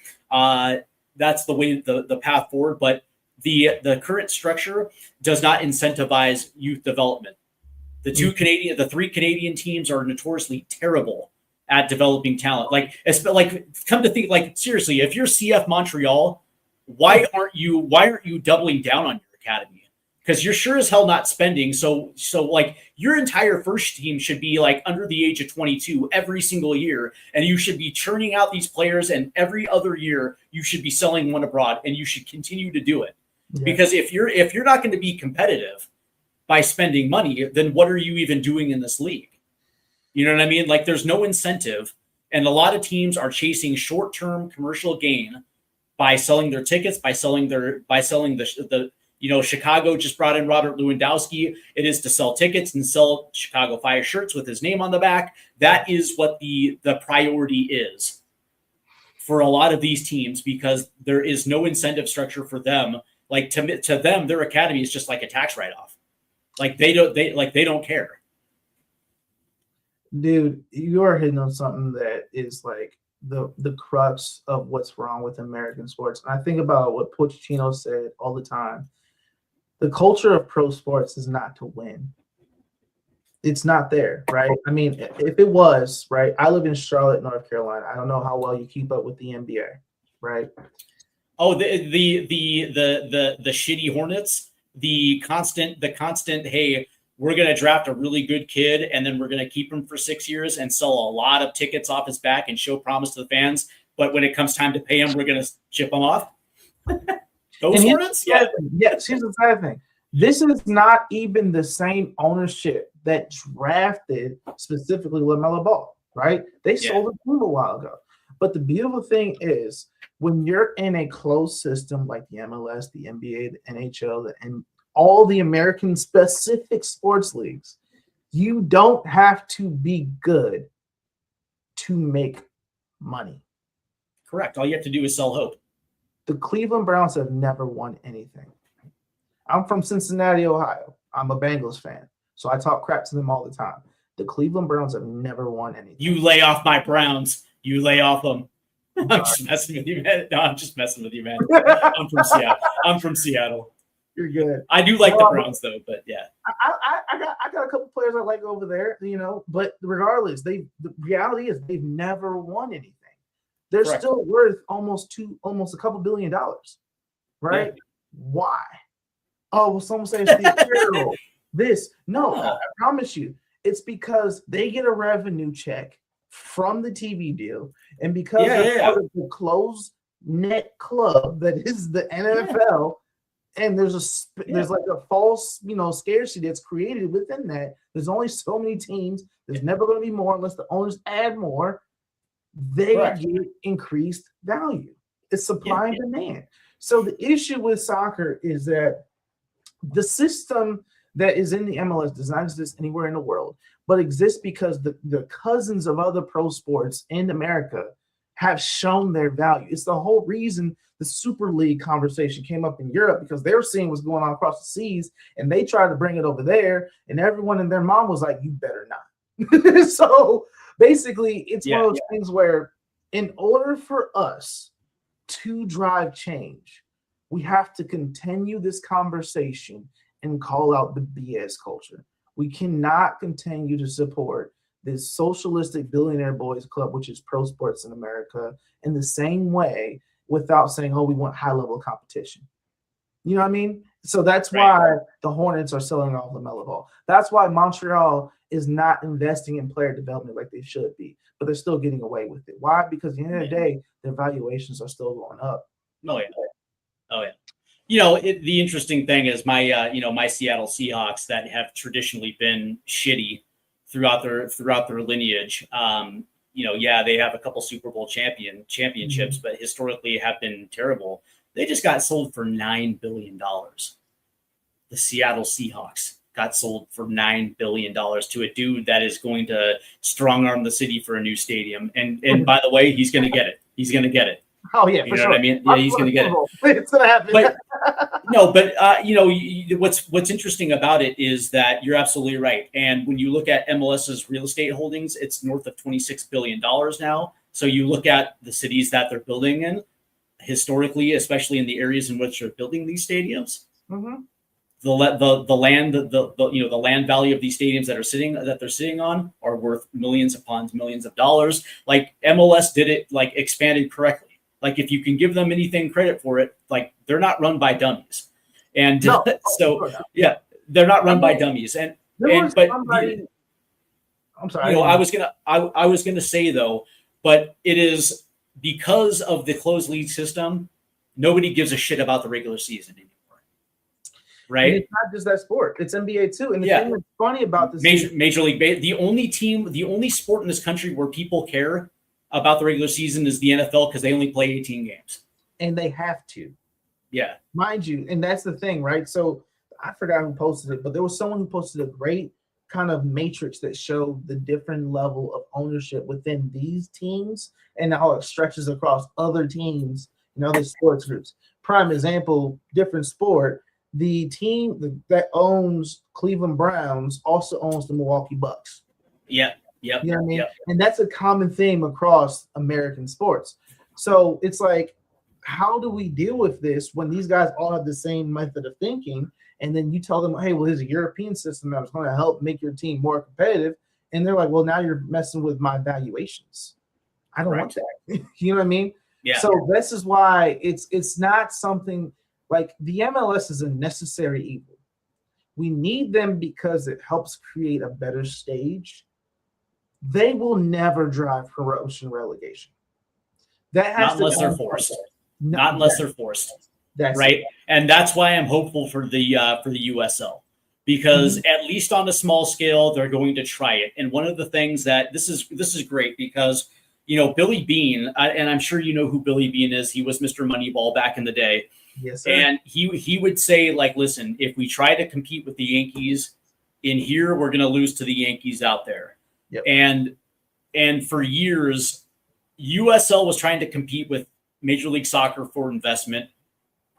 the path forward. But the current structure does not incentivize youth development. The 3 Canadian teams are notoriously terrible at developing talent. Come to think, seriously, if you're CF Montreal, why aren't you doubling down on your academy? Because you're sure as hell not spending. So your entire first team should be under the age of 22 every single year, and you should be churning out these players, and every other year you should be selling one abroad, and you should continue to do it. Yeah. Because if you're not going to be competitive by spending money, then what are you even doing in this league? You know what I mean? There's no incentive, and a lot of teams are chasing short-term commercial gain by selling their tickets, by selling the Chicago just brought in Robert Lewandowski. It is to sell tickets and sell Chicago Fire shirts with his name on the back. That is what the priority is for a lot of these teams, because there is no incentive structure for them. Like to them, their academy is just like a tax write-off. Like they don't care. Dude, you are hitting on something that is like the crux of what's wrong with American sports. And I think about what Pochettino said all the time. The culture of pro sports is not to win. It's not there, right? I mean, if it was, right, I live in Charlotte, North Carolina. I don't know how well you keep up with the NBA, right? Oh, the shitty Hornets, the constant, hey, we're going to draft a really good kid and then we're going to keep him for 6 years and sell a lot of tickets off his back and show promise to the fans. But when it comes time to pay him, we're going to ship him off. Those Hornets? Yeah. Yes, here's the sad thing. This is not even the same ownership that drafted specifically LaMelo Ball, right? They sold the team a while ago. But the beautiful thing is when you're in a closed system like the MLS, the NBA, the NHL, and all the American specific sports leagues, you don't have to be good to make money. Correct. All you have to do is sell hope. The Cleveland Browns have never won anything. I'm from Cincinnati, Ohio. I'm a Bengals fan, so I talk crap to them all the time. The Cleveland Browns have never won anything. You lay off my Browns. You lay off them. I'm just messing with you, man. No, I'm just messing with you, man. I'm from Seattle. You're good. I do like the Browns, though, but yeah. I got a couple players I like over there, but regardless, the reality is they've never won anything. They're Correct. Still worth almost a couple $1 billion, right? Yeah. Why? Oh, well, someone says the apparel. No, I promise you, it's because they get a revenue check from the TV deal, and because they're part of the closed net club that is the NFL, and there's like a false, scarcity that's created within that. There's only so many teams. There's never going to be more unless the owners add more. They get increased value. It's supply and demand. So the issue with soccer is that the system that is in the MLS does not exist anywhere in the world, but exists because the cousins of other pro sports in America have shown their value. It's the whole reason the Super League conversation came up in Europe, because they were seeing what's going on across the seas, and they tried to bring it over there, and everyone and their mom was like, you better not. So basically, it's one of those things where in order for us to drive change, we have to continue this conversation and call out the BS culture. We cannot continue to support this socialistic billionaire boys club, which is pro sports in America, in the same way without saying, oh, we want high level competition. You know what I mean? So that's why the Hornets are selling off LaMelo Ball. That's why Montreal is not investing in player development like they should be, but they're still getting away with it. Why? Because at the end of the day, their valuations are still going up. Oh yeah. The interesting thing is my Seattle Seahawks that have traditionally been shitty throughout their lineage. They have a couple Super Bowl championships, but historically have been terrible. They just got sold for $9 billion. The Seattle Seahawks got sold for $9 billion to a dude that is going to strong arm the city for a new stadium. And by the way, he's going to get it. He's going to get it. Oh yeah, you know what I mean? Yeah, he's going to get it. It's going to happen. What's interesting about it is that you're absolutely right. And when you look at MLS's real estate holdings, it's north of $26 billion now. So you look at the cities that they're building in historically, especially in the areas in which they're building these stadiums. Mm-hmm. The land value of these stadiums that they're sitting on are worth millions upon millions of dollars. Like MLS did it, like expanded correctly. Like if you can give them anything credit for it, like they're not run by dummies. And they're not run by dummies. I'm sorry. I was gonna say though, but it is because of the closed league system, nobody gives a shit about the regular season anymore. Right? And it's not just that sport; it's NBA too. And the thing that's funny about this, Major League Baseball, the only sport in this country where people care about the regular season is the NFL because they only play 18 games, and they have to. Yeah. Mind you, and that's the thing, right? So I forgot who posted it, but there was someone who posted a great kind of matrix that showed the different level of ownership within these teams and how it stretches across other teams and other sports groups. Prime example, different sport. The team that owns Cleveland Browns also owns the Milwaukee Bucks. Yep. You know what I mean? Yep. And that's a common theme across American sports. So it's like, how do we deal with this when these guys all have the same method of thinking? And then you tell them, hey, well, there's a European system that's going to help make your team more competitive. And they're like, well, now you're messing with my valuations. I don't want that. You know what I mean? Yeah. So this is why it's not something like the MLS is a necessary evil. We need them because it helps create a better stage. They will never drive promotion relegation. That has not unless they're forced. Not unless they're forced. That's right. It. And that's why I'm hopeful for the USL, because at least on a small scale, they're going to try it. And one of the things that this is great because, you know, Billy Beane, and I'm sure you know who Billy Beane is. He was Mr. Moneyball back in the day. Yes, sir. And he would say, like, listen, if we try to compete with the Yankees in here, we're going to lose to the Yankees out there. Yep. And for years, USL was trying to compete with Major League Soccer for investment,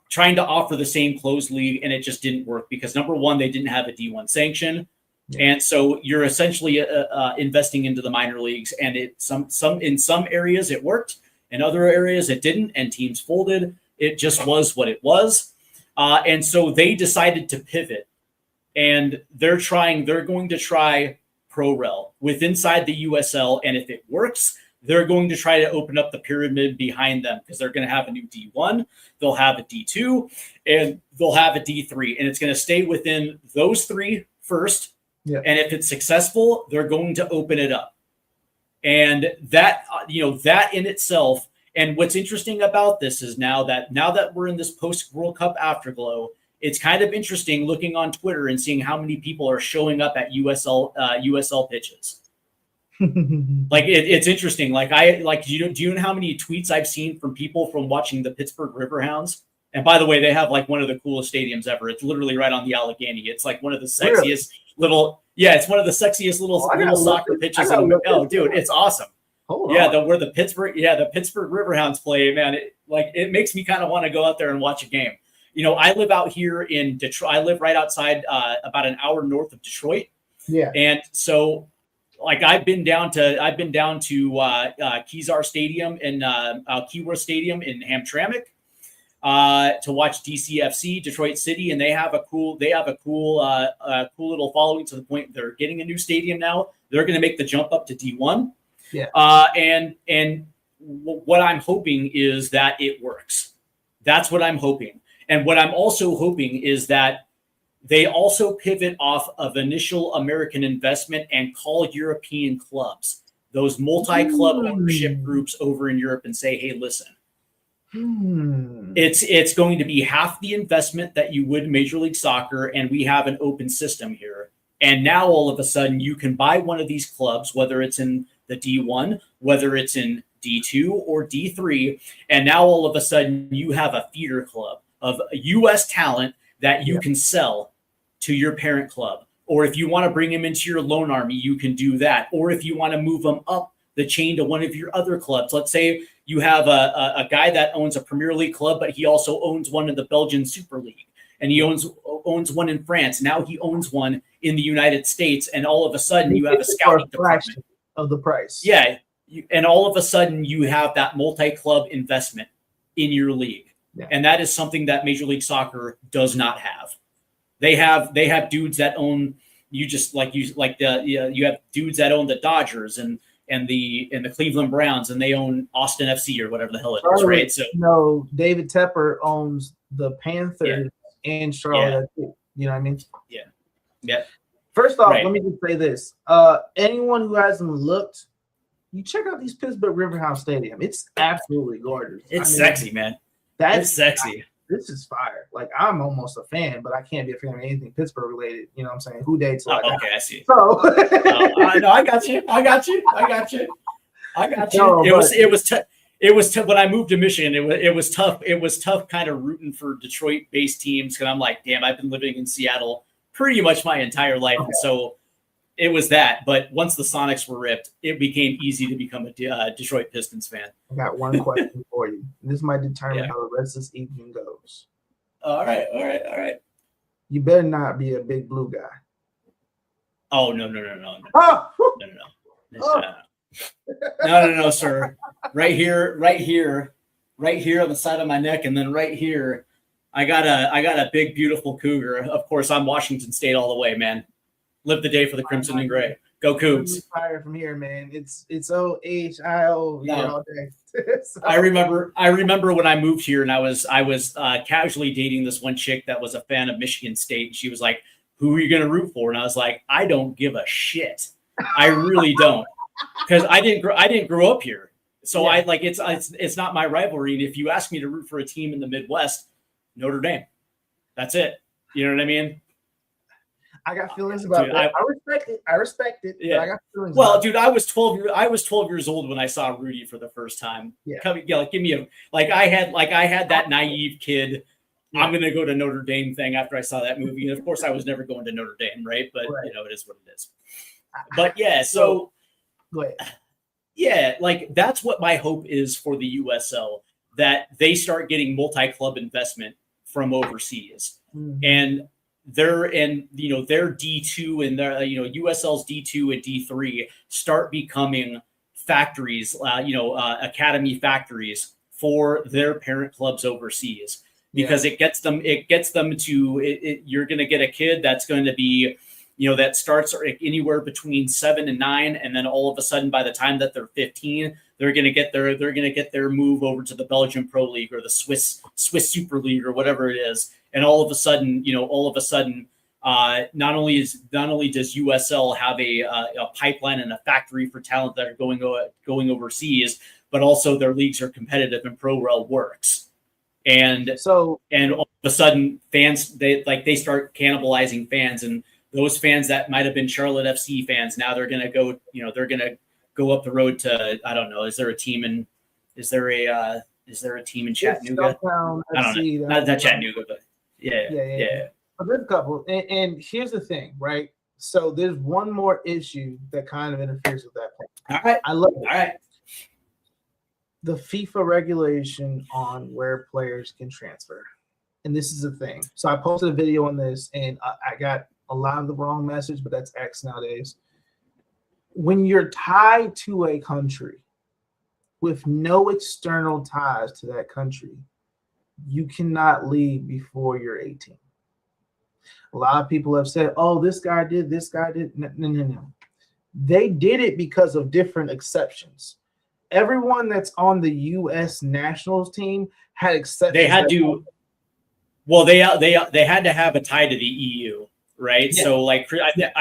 trying to offer the same closed league, and it just didn't work because, number one, they didn't have a D1 sanction. Yeah. And so you're essentially investing into the minor leagues, and in some areas it worked, in other areas it didn't, and teams folded. It just was what it was. And so they decided to pivot, and they're going to try ProRel with inside the USL, and if it works, they're going to try to open up the pyramid behind them because they're going to have a new D1, they'll have a D2, and they'll have a D3. And it's going to stay within those three first. Yeah. And if it's successful, they're going to open it up. And that, that in itself, and what's interesting about this is now that we're in this post-World Cup afterglow, it's kind of interesting looking on Twitter and seeing how many people are showing up at USL pitches. Like it's interesting. Do you know how many tweets I've seen from people from watching the Pittsburgh Riverhounds? And by the way, they have like one of the coolest stadiums ever. It's literally right on the Allegheny. It's like one of the sexiest it's one of the sexiest little soccer pitches. Dude, it's awesome. Where the Pittsburgh Riverhounds play, man. It makes me kind of want to go out there and watch a game. You know, I live out here in Detroit. I live right outside, about an hour north of Detroit. Yeah, and so. Like I've been down to Kezar Stadium and Keyworth Stadium in Hamtramck to watch DCFC, Detroit City, and they have a cool little following to the point they're getting a new stadium now. They're going to make the jump up to D1. Yeah. And what I'm hoping is that it works. That's what I'm hoping. And what I'm also hoping is that they also pivot off of initial American investment and call European clubs, those multi-club ownership groups over in Europe, and say, hey, listen, it's going to be half the investment that you would in Major League Soccer, and we have an open system here. And now all of a sudden you can buy one of these clubs, whether it's in the D1, whether it's in D2 or D3, and now all of a sudden you have a feeder club of U.S. talent that you can sell to your parent club. Or if you want to bring him into your loan army, you can do that. Or if you want to move them up the chain to one of your other clubs. Let's say you have a guy that owns a Premier League club, but he also owns one in the Belgian Super League. And he owns one in France. Now he owns one in the United States. And all of a sudden you have a scouting department of the price. Yeah. And all of a sudden you have that multi-club investment in your league. Yeah. And that is something that Major League Soccer does not have. They have dudes that own you have dudes that own the Dodgers and the Cleveland Browns, and they own Austin FC or whatever the hell it is, right? So David Tepper owns the Panthers and Charlotte. Yeah. You know what I mean? Yeah. Yeah. First off, let me just say this. Anyone who hasn't looked, you check out these Pittsburgh Riverhouse Stadium. It's absolutely gorgeous. It's sexy, man. That's sexy. This is fire. Like, I'm almost a fan, but I can't be a fan of anything Pittsburgh related. You know what I'm saying? Who dates like okay, I see. So I got you. No, it was when I moved to Michigan. It was tough. It was tough, kind of rooting for Detroit-based teams because I'm like, damn, I've been living in Seattle pretty much my entire life, and so it was that. But once the Sonics were ripped, it became easy to become a Detroit Pistons fan. I got one question for you. This might determine how the rest of this evening goes. All right. You better not be a big blue guy. Oh no. Oh! No, sir. Right here on the side of my neck, and then right here, I got a big, beautiful cougar. Of course, I'm Washington State all the way, man. Live the day for the Crimson and Gray. Go Cougs. Fire from here, man. It's OHIO all day. So. I remember when I moved here, and I was casually dating this one chick that was a fan of Michigan State. And she was like, "Who are you going to root for?" And I was like, "I don't give a shit. I really don't." Because I didn't grow up here, so I like it's not my rivalry. And if you ask me to root for a team in the Midwest, Notre Dame, that's it. You know what I mean? I got feelings about that. I respect it. Yeah. I got feelings. Well, dude, I was 12 years old when I saw Rudy for the first time. Yeah. Give me I had that naive kid. Yeah. I'm gonna go to Notre Dame thing after I saw that movie, and of course, I was never going to Notre Dame, right? But you know, it is what it is. But yeah, so. Go ahead. Yeah, like that's what my hope is for the USL, that they start getting multi-club investment from overseas. Mm-hmm. And their D2 and their USL's D2 and D3 start becoming factories, academy factories for their parent clubs overseas, because it gets them to you're going to get a kid that's going to be that starts anywhere between 7 and 9, and then all of a sudden, by the time that they're 15, they're going to get their move over to the Belgian Pro League or the Swiss Super League or whatever it is, and all of a sudden, not only does USL have a pipeline and a factory for talent that are going overseas, but also their leagues are competitive and ProRel works, and all of a sudden, fans they start cannibalizing fans. And those fans that might have been Charlotte FC fans, now they're going to go, go up the road to, I don't know. Is there a team in Chattanooga? I don't know. Not Chattanooga, but yeah. But there's a couple. And here's the thing, right? So there's one more issue that kind of interferes with that point. All right. I love it. All right. The FIFA regulation on where players can transfer. And this is the thing. So I posted a video on this, and I got a lot of the wrong message, but that's X nowadays. When you're tied to a country with no external ties to that country, you cannot leave before you're 18. A lot of people have said, oh, this guy did. No. They did it because of different exceptions. Everyone that's on the U.S. nationals team had exceptions. They had to. Well, they had to have a tie to the EU. Right. Yeah. So I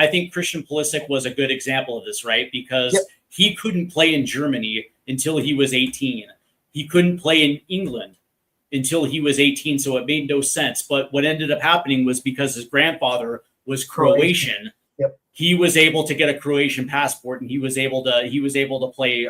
think Christian Pulisic was a good example of this, right? Because he couldn't play in Germany until he was 18. He couldn't play in England until he was 18. So it made no sense. But what ended up happening was, because his grandfather was Croatian, he was able to get a Croatian passport, and he was able to play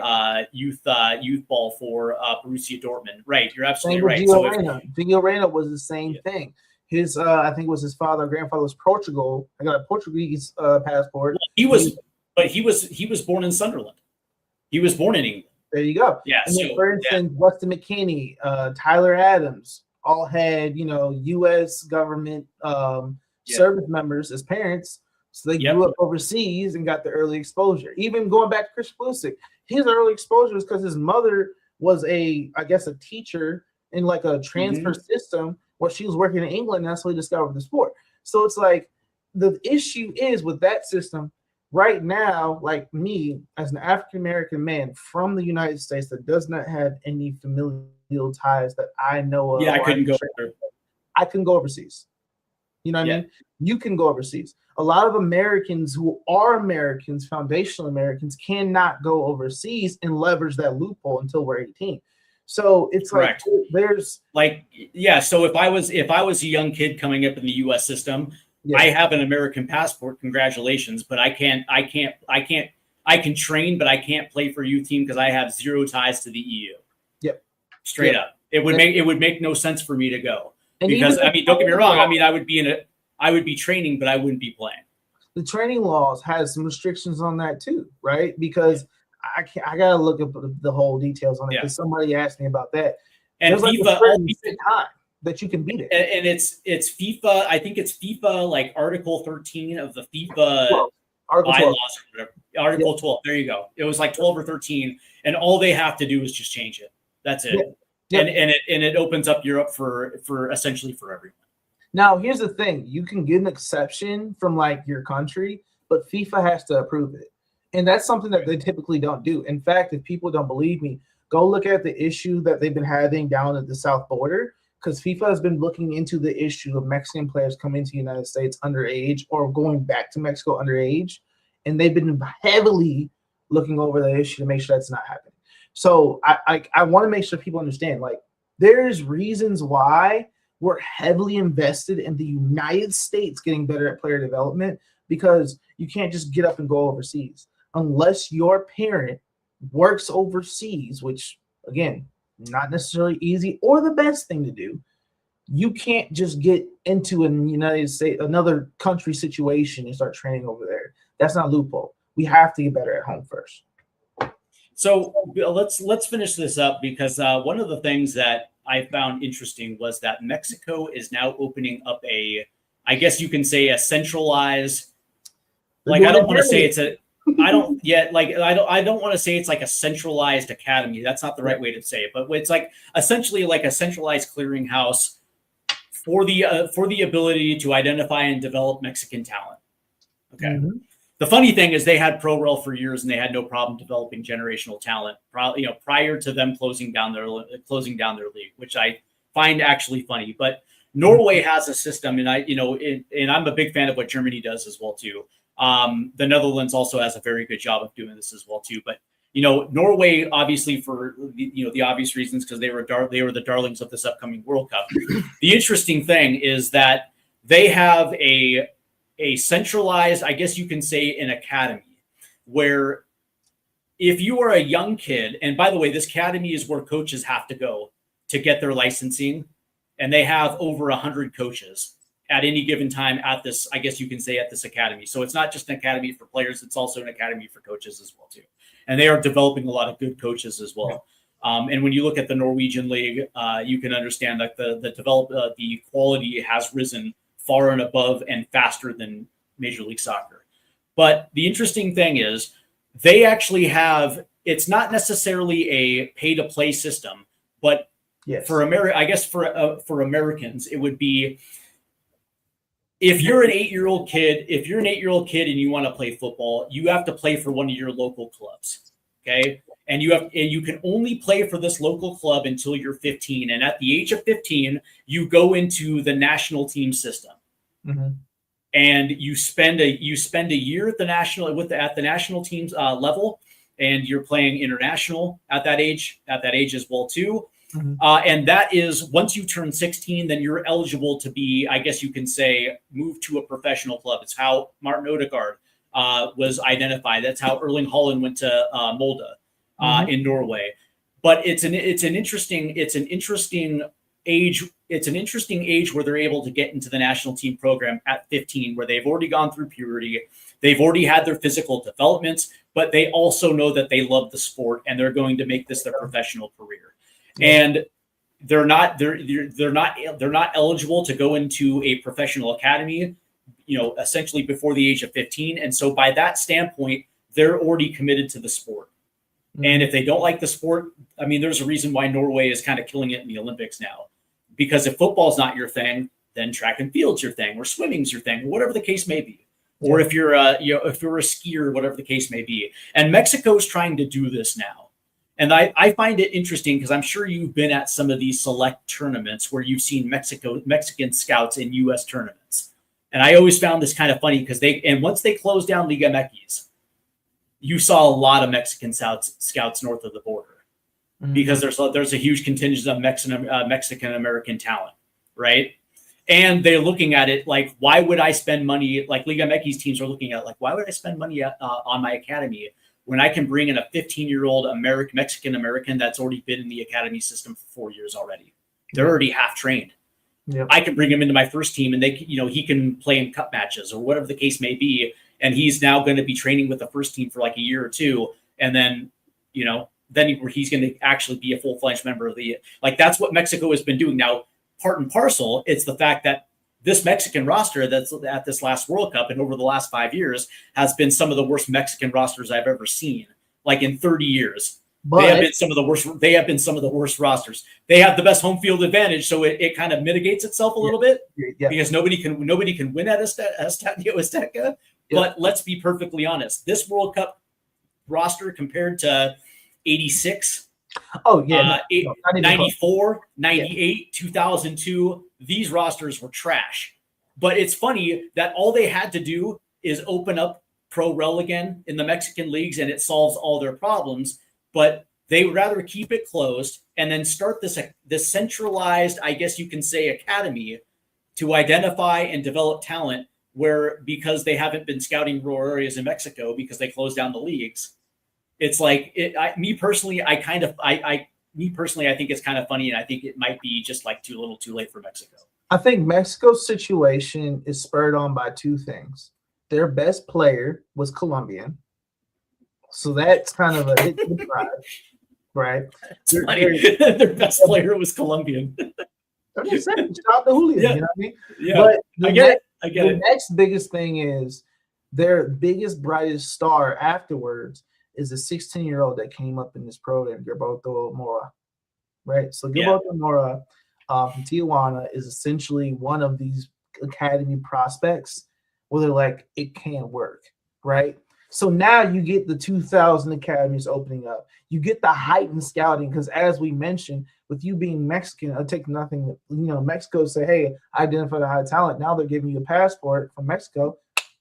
youth ball for Borussia Dortmund. Right. You're absolutely right. Gio Reyna was the same thing. His, I think it was his grandfather was Portugal. I got a Portuguese passport. Well, he was born in Sunderland. He was born in England. There you go. Yeah. And then, for instance, Weston McKennie, Tyler Adams, all had U.S. government service members as parents, so they grew up overseas and got the early exposure. Even going back to Christian Pulisic, his early exposure was because his mother was a teacher in like a transfer system. Well, she was working in England, and that's how he discovered the sport. So it's like, the issue is with that system right now, like me as an African-American man from the United States that does not have any familial ties that I know of. Yeah, I couldn't go. I can go overseas. You know what I mean? You can go overseas. A lot of Americans who are Americans, foundational Americans, cannot go overseas and leverage that loophole until we're 18. So it's correct. Like there's So if I was a young kid coming up in the U.S. system, I have an American passport. Congratulations, but I can train, but I can't play for a youth team because I have zero ties to the EU. straight up. It would make no sense for me to go because even don't get me wrong. I would be training, but I wouldn't be playing. The training laws has some restrictions on that too, right? Because I gotta look up the whole details on it because somebody asked me about that. And there's FIFA, like a certain time that you can beat it. And it's FIFA. I think it's FIFA like Article 13 of the FIFA bylaws. Article 12. There you go. It was like 12 or 13, and all they have to do is just change it. That's it. Yeah. And it opens up Europe for essentially for everyone. Now, here's the thing. You can get an exception from like your country, but FIFA has to approve it. And that's something that they typically don't do. In fact, if people don't believe me, go look at the issue that they've been having down at the south border, because FIFA has been looking into the issue of Mexican players coming to the United States underage or going back to Mexico underage. And they've been heavily looking over the issue to make sure that's not happening. So I want to make sure people understand, like, there's reasons why we're heavily invested in the United States getting better at player development, because you can't just get up and go overseas unless your parent works overseas, which, again, not necessarily easy or the best thing to do. You can't just get into a United States, another country situation and start training over there. That's not a loophole. We have to get better at home first. So let's finish this up, because one of the things that I found interesting was that Mexico is now opening up I guess you can say a centralized, like, I don't want to say it's a, I don't want to say it's like a centralized academy. That's not the right way to say it, but it's like essentially like a centralized clearinghouse for the ability to identify and develop Mexican talent. Okay. Mm-hmm. The funny thing is they had ProRel for years and they had no problem developing generational talent, prior to them closing down their league, which I find actually funny. But Norway has a system, and I'm a big fan of what Germany does as well too. The Netherlands also has a very good job of doing this as well too. But Norway, obviously for the obvious reasons, because they were the darlings of this upcoming World Cup. The interesting thing is that they have a centralized, I guess you can say, an academy where if you are a young kid, and by the way, this academy is where coaches have to go to get their licensing, and they have over 100 coaches at any given time at this, I guess you can say, at this academy. So it's not just an academy for players, it's also an academy for coaches as well too. And they are developing a lot of good coaches as well. And when you look at the Norwegian league, you can understand that the quality has risen far and above and faster than Major League Soccer. But the interesting thing is they actually have, it's not necessarily a pay-to-play system, but for Americans, it would be, if you're an 8-year-old kid and you want to play football, you have to play for one of your local clubs. Okay. And you can only play for this local club until you're 15. And at the age of 15, you go into the national team system. Mm-hmm. And you spend a year at the national teams level, and you're playing international at that age as well too. Mm-hmm. And that is, once you turn 16, then you're eligible to be, I guess you can say, move to a professional club. It's how Martin Odegaard was identified. That's how Erling Haaland went to Molde in Norway. But it's an interesting age. It's an interesting age where they're able to get into the national team program at 15, where they've already gone through puberty. They've already had their physical developments, but they also know that they love the sport and they're going to make this their professional career. And they're not eligible to go into a professional academy, essentially before the age of 15. And so by that standpoint, they're already committed to the sport. Mm-hmm. And if they don't like the sport, I mean, there's a reason why Norway is kind of killing it in the Olympics now, because if football's not your thing, then track and field's your thing, or swimming's your thing, whatever the case may be. Or if you're a skier, whatever the case may be. And Mexico's trying to do this now. And I find it interesting because I'm sure you've been at some of these select tournaments where you've seen Mexican scouts in U.S. tournaments. And I always found this kind of funny because once they closed down Liga MX, you saw a lot of Mexican scouts north of the border, because there's a huge contingent of Mexican American talent, right? And they're looking at it like, why would I spend money? Like Liga MX teams are looking at, like, why would I spend money on my academy when I can bring in a 15-year-old Mexican American that's already been in the academy system for 4 years already. They're already half trained. Yep. I can bring him into my first team, and he can play in cup matches or whatever the case may be. And he's now going to be training with the first team for like a year or two, and then he's going to actually be a full-fledged member of the. Like, that's what Mexico has been doing now. Part and parcel, it's the fact that this Mexican roster that's at this last World Cup and over the last 5 years has been some of the worst Mexican rosters I've ever seen, like in 30 years. But they have been some of the worst. They have been some of the worst rosters. They have the best home field advantage, so it kind of mitigates itself a little bit because nobody can win at Estadio Azteca. Yeah. But let's be perfectly honest: this World Cup roster compared to '86, 94, 98, 2002, these rosters were trash. But it's funny that all they had to do is open up Pro Rel again in the Mexican leagues, and it solves all their problems. But they would rather keep it closed and then start this centralized, I guess you can say, academy to identify and develop talent because they haven't been scouting rural areas in Mexico because they closed down the leagues. It's like, me personally, I think it's kind of funny, and I think it might be just like too little too late for Mexico. I think Mexico's situation is spurred on by two things. Their best player was Colombian. So that's kind of a hit to the pride, right? Their best player was Colombian. I'm just saying, shout out to Julian, you know what I mean? Yeah, but I get it. The next biggest thing is their biggest, brightest star afterwards is a 16-year-old that came up in this program, Gilberto Mora, right? So Gilberto Mora from Tijuana is essentially one of these academy prospects where they're like, it can work, right? So now you get the 2000 academies opening up. You get the heightened scouting because, as we mentioned, with you being Mexican, it'll take nothing. Mexico say, hey, identify the high talent. Now they're giving you a passport from Mexico.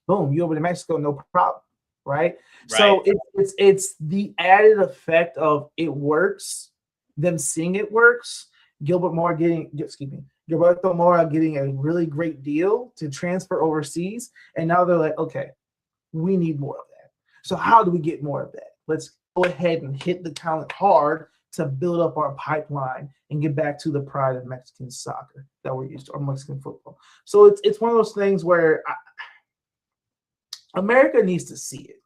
Boom, you over to Mexico, no problem, right? So it's the added effect of it works, them seeing it works. Gilberto Mora getting a really great deal to transfer overseas, and now they're like, okay, we need more of that. So how do we get more of that? Let's go ahead and hit the talent hard to build up our pipeline and get back to the pride of Mexican soccer that we're used to, or Mexican football. So it's one of those things where America needs to see it.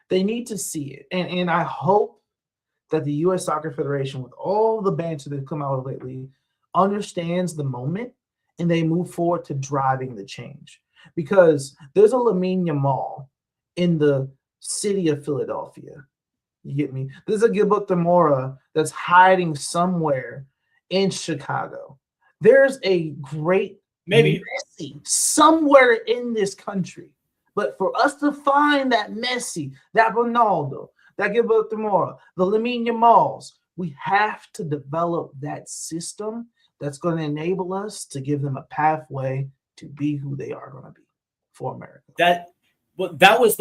They need to see it. And I hope that the U.S. Soccer Federation, with all the banter they've come out with lately, understands the moment and they move forward to driving the change. Because there's a Lamine Yamal in the city of Philadelphia. You get me? There's a Gilberto Mora that's hiding somewhere in Chicago. There's a great Messi somewhere in this country. But for us to find that Messi, that Ronaldo, that Gilberto Mora, the Lamine Yamals, we have to develop that system that's going to enable us to give them a pathway to be who they are going to be for America. That was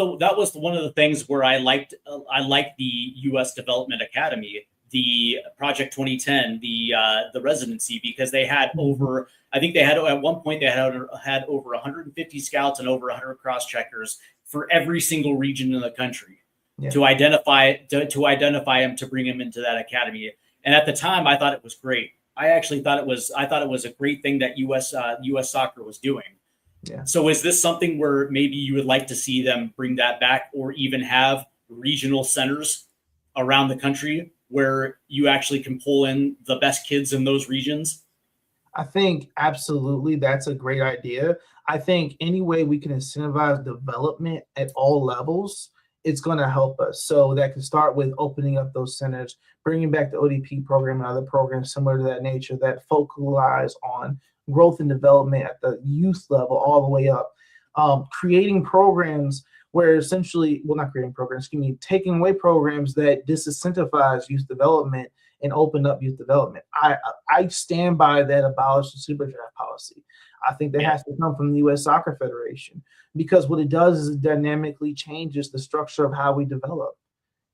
one of the things where I liked the U.S. Development Academy, the Project 2010, the residency, because they had at one point they had over 150 scouts and over 100 cross checkers for every single region in the country to identify them, to bring them into that academy. And at the time, I thought it was great. I thought it was a great thing that U.S. Soccer was doing. Yeah. So is this something where maybe you would like to see them bring that back, or even have regional centers around the country where you actually can pull in the best kids in those regions? I think absolutely that's a great idea. I think any way we can incentivize development at all levels, it's going to help us. So that can start with opening up those centers, bringing back the ODP program and other programs similar to that nature that focalize on growth and development at the youth level all the way up. Creating programs where essentially, taking away programs that disincentivize youth development and open up youth development. I stand by that abolish the super draft policy. I think that has to come from the U.S. Soccer Federation, because what it does is it dynamically changes the structure of how we develop.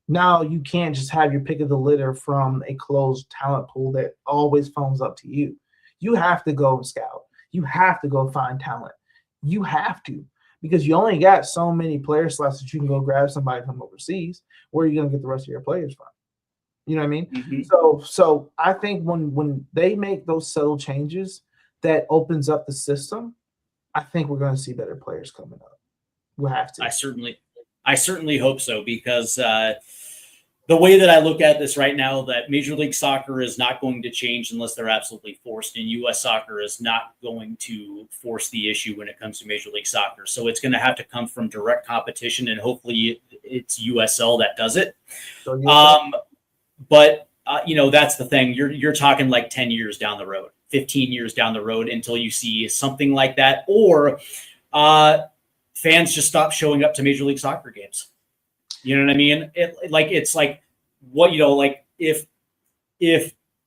Now you can't just have your pick of the litter from a closed talent pool that always phones up to you. You have to go and scout. You have to go find talent. You have to, because you only got so many player slots that you can go grab somebody from overseas. Where are you going to get the rest of your players from? You know what I mean? Mm-hmm. So I think when they make those subtle changes, that opens up the system. I think we're going to see better players coming up. We'll have to. I certainly hope so, because the way that I look at this right now, that Major League Soccer is not going to change unless they're absolutely forced, and U.S. Soccer is not going to force the issue when it comes to Major League Soccer. So it's going to have to come from direct competition, and hopefully it's USL that does it. So, But that's the thing. You're talking like 10 years down the road, 15 years down the road until you see something like that, or fans just stop showing up to Major League Soccer games. You know what I mean? It's like what, if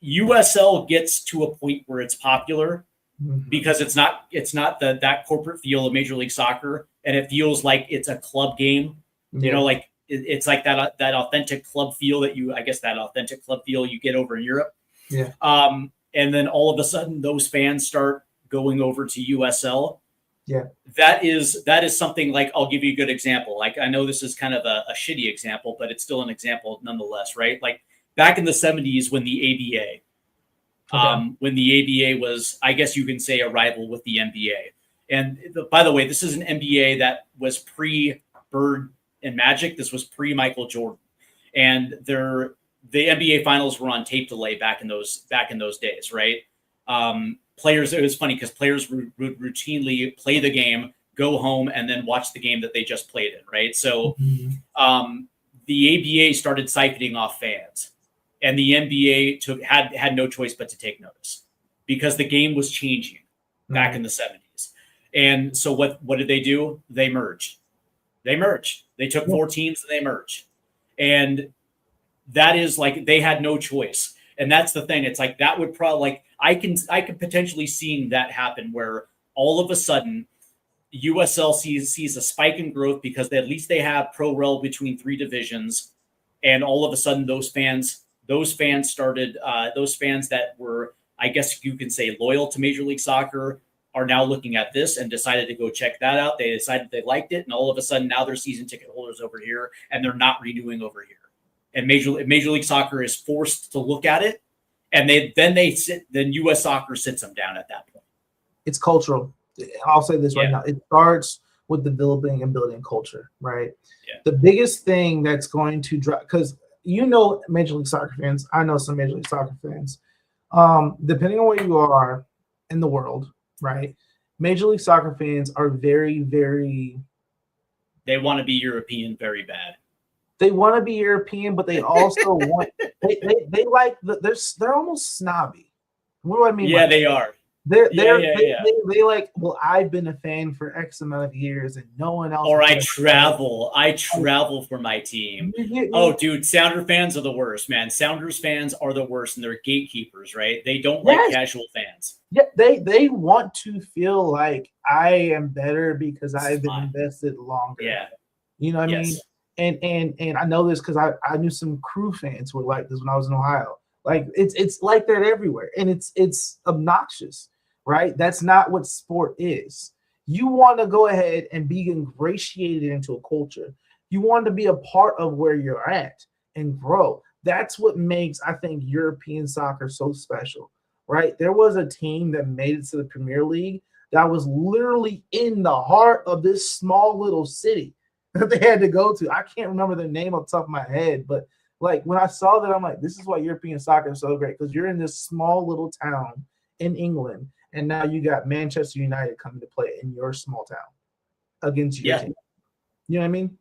USL gets to a point where it's popular, because it's not that corporate feel of Major League Soccer, and it feels like it's a club game. It's like that authentic club feel that you get over in Europe. Yeah. And then all of a sudden those fans start going over to USL. Yeah. That is something, like, I'll give you a good example. Like, I know this is kind of a shitty example, but it's still an example nonetheless, right? Like back in the 70s when the ABA was, I guess you can say, a rival with the NBA. And by the way, this is an NBA that was pre-Bird and Magic. This was pre-Michael Jordan, and the NBA finals were on tape delay back in those days, right? Players, it was funny because players would routinely play the game, go home, and then watch the game that they just played in, right? So the ABA started siphoning off fans, and the NBA had no choice but to take notice, because the game was changing back in the 70s. And so what did they do? They merged. They took 4 teams and they merged. And that is like, they had no choice. And that's the thing. It's like, that would probably, like, I can potentially see that happen, where all of a sudden USL sees a spike in growth because at least they have pro rel between 3 divisions. And all of a sudden those fans started, those fans that were, I guess you can say, loyal to Major League Soccer, are now looking at this and decided to go check that out. They decided they liked it. And all of a sudden now they're season ticket holders over here, and they're not renewing over here. And Major League Soccer is forced to look at it. And then U.S. Soccer sits them down at that point. It's cultural. I'll say this right now. It starts with developing and building culture, right? Yeah. The biggest thing that's going to drive, because Major League Soccer fans, I know some Major League Soccer fans, depending on where you are in the world, right? Major League Soccer fans are very, very... They want to be European very bad. They want to be European, but they also want... They like... They're almost snobby. What do I mean? Yeah, they are. They like, well, I've been a fan for X amount of years and no one else. Or I travel for my team. Oh, dude, Sounder fans are the worst, man. Sounders fans are the worst, and they're gatekeepers, right? They don't like casual fans. Yeah, they want to feel like I am better because I've been invested longer. Yeah. You know what I mean? And I know this because I knew some Crew fans who were like this when I was in Ohio. Like it's like that everywhere, and it's obnoxious, right? That's not what sport is. You want to go ahead and be ingratiated into a culture. You want to be a part of where you're at and grow. That's what makes, I think, European soccer so special, right? There was a team that made it to the Premier League that was literally in the heart of this small little city that they had to go to. I can't remember their name off the top of my head, but like when I saw that, I'm like, this is why European soccer is so great, because you're in this small little town in England, and now you got Manchester United coming to play in your small town against your team. You know what I mean?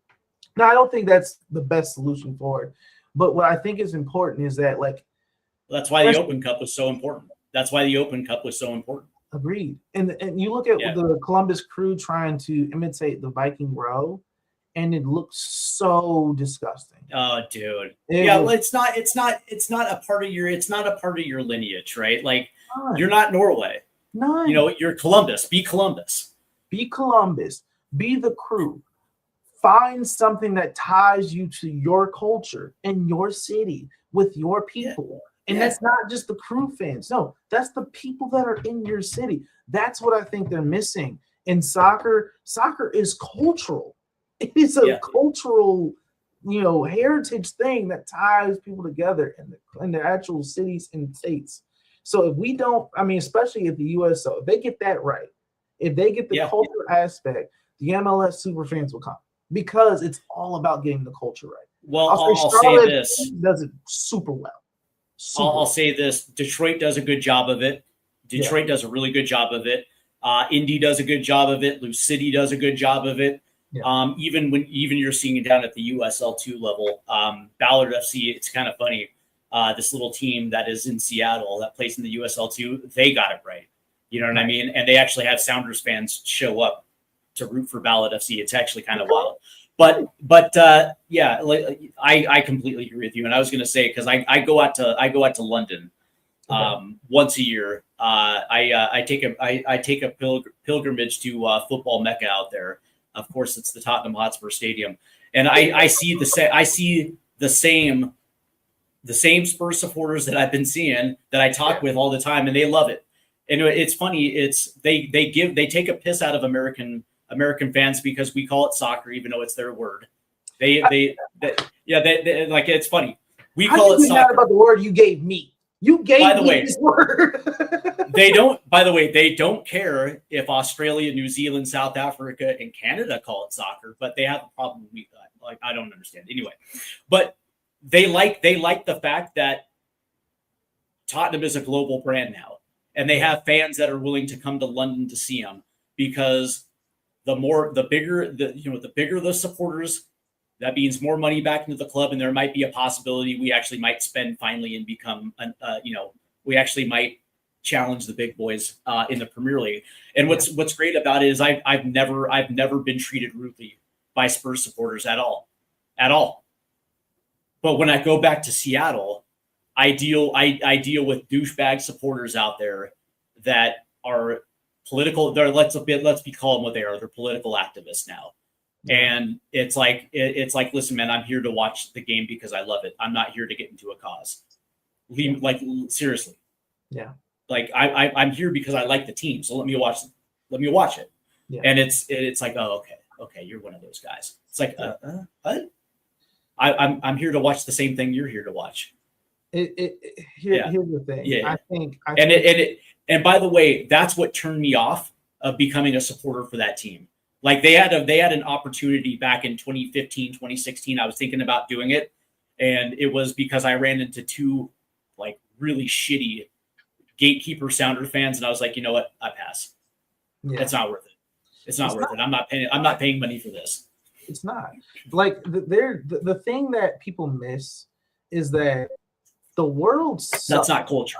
Now, I don't think that's the best solution for it, but what I think is important is that, like, that's why the Open Cup was so important. Agreed. And you look at the Columbus Crew trying to imitate the Viking Row, and it looks so disgusting. Oh, dude. It's not a part of your lineage, right? Like, you're not Norway. No. You know, you're Columbus. Be Columbus. Be Columbus. Be the Crew. Find something that ties you to your culture and your city with your people. And that's not just the Crew fans. No, that's the people that are in your city. That's what I think they're missing And soccer is cultural. It is a cultural, heritage thing that ties people together in the actual cities and states. So if we don't, especially if the USO, if they get that right, if they get the culture aspect, the MLS super fans will come because it's all about getting the culture right. Well, I'll say this. Does it super well. I'll say this. Detroit does a good job of it. Detroit does a really good job of it. Indy does a good job of it. Lou City does a good job of it. Yeah. Even you're seeing it down at the USL2 level, Ballard FC, it's kind of funny. This little team that is in Seattle that plays in the USL2, they got it right. You know what I mean? And they actually have Sounders fans show up to root for Ballard FC. It's actually kind of wild. But yeah, I completely agree with you. And I was going to say, because I go out to London once a year. I take a pilgrimage to football Mecca out there. Of course, it's the Tottenham Hotspur Stadium, and I see the same Spurs supporters that I've been seeing that I talk with all the time, and they love it. And it's funny. They take a piss out of American fans because we call it soccer, even though it's their word. They like, it's funny. We call it soccer. About the word you gave me. You gave me this word. They don't care if Australia, New Zealand, South Africa, and Canada call it soccer, but they have a problem with me. Like, I don't understand. Anyway, but they like the fact that Tottenham is a global brand now, and they have fans that are willing to come to London to see them because the bigger the supporters, that means more money back into the club, and there might be a possibility we actually might spend finally and become, we actually might challenge the big boys in the Premier League. And what's great about it is I've never been treated rudely by Spurs supporters at all. But when I go back to Seattle, I deal with douchebag supporters out there that are political. Let's call them what they are. They're political activists now. And it's like, listen, man, I'm here to watch the game because I love it. I'm not here to get into a cause. Like, seriously. Yeah. Like I'm here because I like the team. So let me watch it. Yeah. And it's like, oh, okay. You're one of those guys. It's like, what? I'm here to watch the same thing you're here to watch. Here's the thing. Yeah. I think and by the way, that's what turned me off of becoming a supporter for that team. Like they had an opportunity back in 2015, 2016. I was thinking about doing it. And it was because I ran into two like really shitty gatekeeper Sounder fans. And I was like, you know what? I pass. Yeah. It's not worth it. It's not worth it. I'm not paying money for this. It's not. Like the thing that people miss is that the world sucks. That's not culture.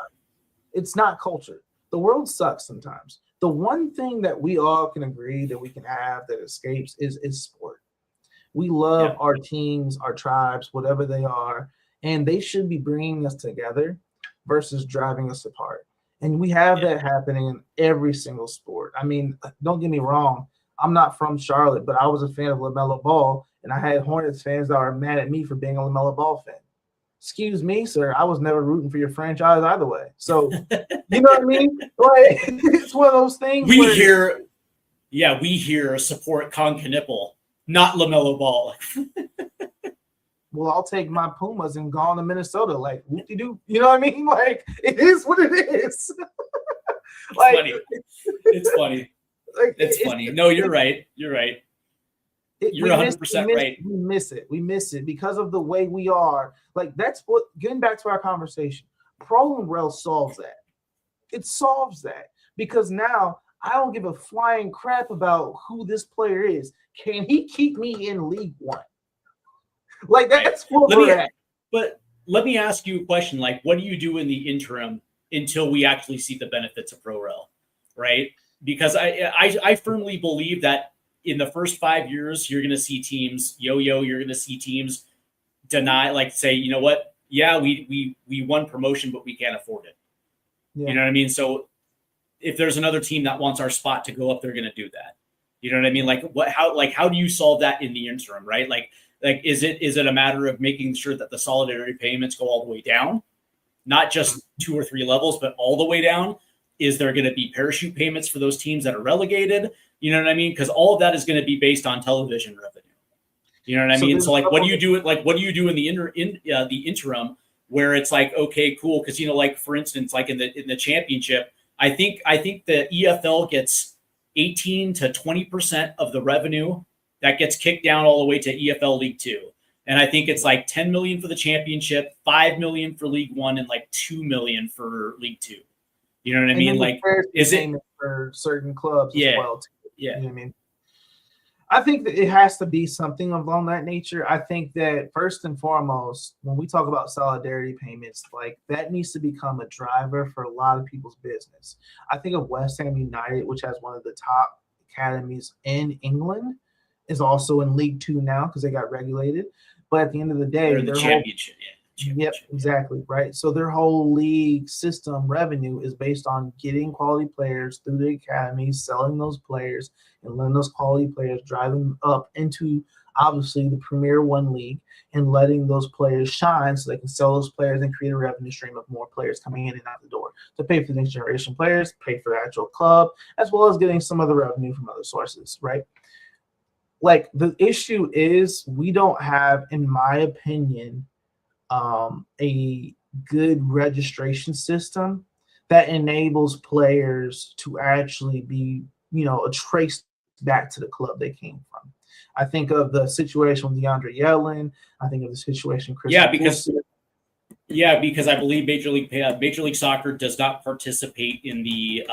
It's not culture. The world sucks sometimes. The one thing that we all can agree that we can have that escapes is sport. We love our teams, our tribes, whatever they are, and they should be bringing us together versus driving us apart. And we have that happening in every single sport. I mean, don't get me wrong. I'm not from Charlotte, but I was a fan of LaMelo Ball, and I had Hornets fans that are mad at me for being a LaMelo Ball fan. Excuse me, sir. I was never rooting for your franchise either way. So, you know what I mean? Like, it's one of those things. We hear support Con Knipple, not LaMelo Ball. Well, I'll take my Pumas and go on to Minnesota. Like, whoop-de-doo. You know what I mean? Like, it is what it is. Like, funny. It's funny. Like, it's funny. No, you're right. You're right. You're 100% right. We miss it because of the way we are. Like, that's what, getting back to our conversation, Pro and Rel solves that. It solves that because now I don't give a flying crap about who this player is. Can he keep me in League One? Like, that's what we're at. But let me ask you a question. Like, what do you do in the interim until we actually see the benefits of Pro Rel, right? Because I firmly believe that in the first 5 years, you're going to see teams yo-yo. You're going to see teams deny, like say, you know what? Yeah, we won promotion, but we can't afford it. Yeah. You know what I mean? So if there's another team that wants our spot to go up, they're going to do that. You know what I mean? Like how do you solve that in the interim, right? Like is it a matter of making sure that the solidarity payments go all the way down, not just 2 or 3 levels, but all the way down? Is there going to be parachute payments for those teams that are relegated? You know what I mean? Because all of that is going to be based on television revenue. You know what I So mean? there's So like, a what do couple- you do? Like, what do you do in the interim where it's like, okay, cool, because like for instance, like in the championship, I think the EFL gets 18 to 20% of the revenue that gets kicked down all the way to EFL League Two, and I think it's like 10 million for the championship, 5 million for League One, and like 2 million for League Two. You know what I and mean? then Like, there's is it? payment for certain clubs as Yeah, well too. yeah. You know what I mean? I think that it has to be something along that nature. I think that first and foremost, when we talk about solidarity payments, like that needs to become a driver for a lot of people's business. I think of West Ham United, which has one of the top academies in England, is also in League Two now because they got regulated. But at the end of the day, They're in the their championship. Yeah. Yep, Championship. exactly. Right. So their whole league system revenue is based on getting quality players through the academies, selling those players, and letting those quality players drive them up into obviously the Premier One league and letting those players shine so they can sell those players and create a revenue stream of more players coming in and out the door to pay for the next generation players, pay for the actual club, as well as getting some other revenue from other sources, right? Like the issue is we don't have, in my opinion, a good registration system that enables players to actually be, traced back to the club they came from. I think of the situation with DeAndre Yedlin. I think of the situation because I believe Major League Soccer does not participate in the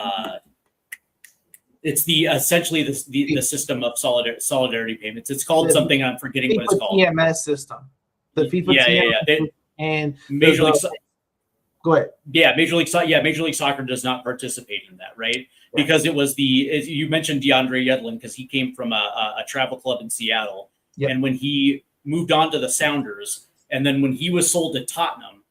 it's the essentially the system of solidarity payments. It's called something, I'm forgetting what it's called. TMS system. The FIFA TMS and Major League. Go ahead. Major League Soccer does not participate in that, right? Because it was you mentioned DeAndre Yedlin because he came from a travel club in Seattle, and when he moved on to the Sounders, and then when he was sold to Tottenham,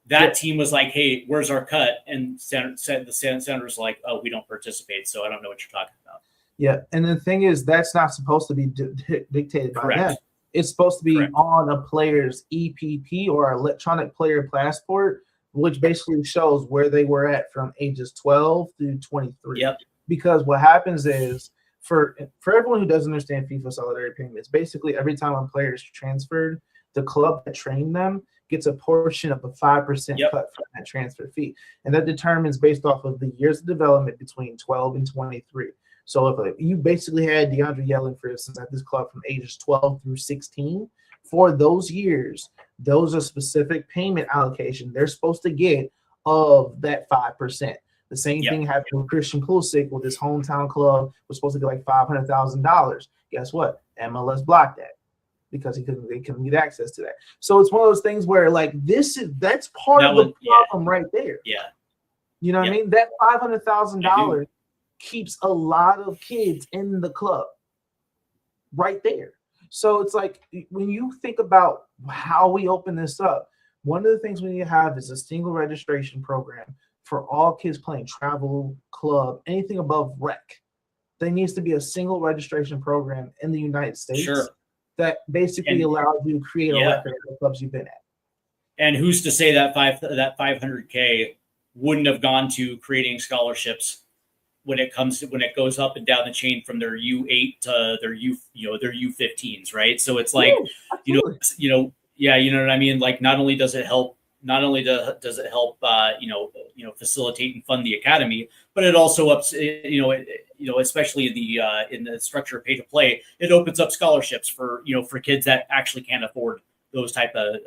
that team was like, "Hey, where's our cut?" And said the Sounders like, "Oh, we don't participate, so I don't know what you're talking about." Yeah, and the thing is, that's not supposed to be dictated by them. It's supposed to be on a player's EPP or electronic player passport, which basically shows where they were at from ages 12 through 23. Yep. Because what happens is, for everyone who doesn't understand FIFA solidarity payments, basically every time a player is transferred, the club that trained them gets a portion of a 5% cut from that transfer fee. And that determines based off of the years of development between 12 and 23. So if you basically had DeAndre Yedlin, for instance, at this club from ages 12 through 16, for those years, those are specific payment allocation they're supposed to get of that 5%. The same thing happened with Christian Pulisic with his hometown club, was supposed to get like $500,000. Guess what? MLS blocked that because they couldn't get access to that. So it's one of those things where like that's part of the problem right there. Yeah. You know what I mean? That $500,000 keeps a lot of kids in the club right there. So it's like when you think about how we open this up, one of the things we need to have is a single registration program for all kids playing travel, club, anything above rec. There needs to be a single registration program in the United States that basically allows you to create a record of the clubs you've been at. And who's to say that 500K wouldn't have gone to creating scholarships when it goes up and down the chain from their U8 to their U15s, right? So it's like, you know what I mean? Like not only does it help facilitate and fund the academy, but it also especially in the structure of pay to play, it opens up scholarships for kids that actually can't afford those type of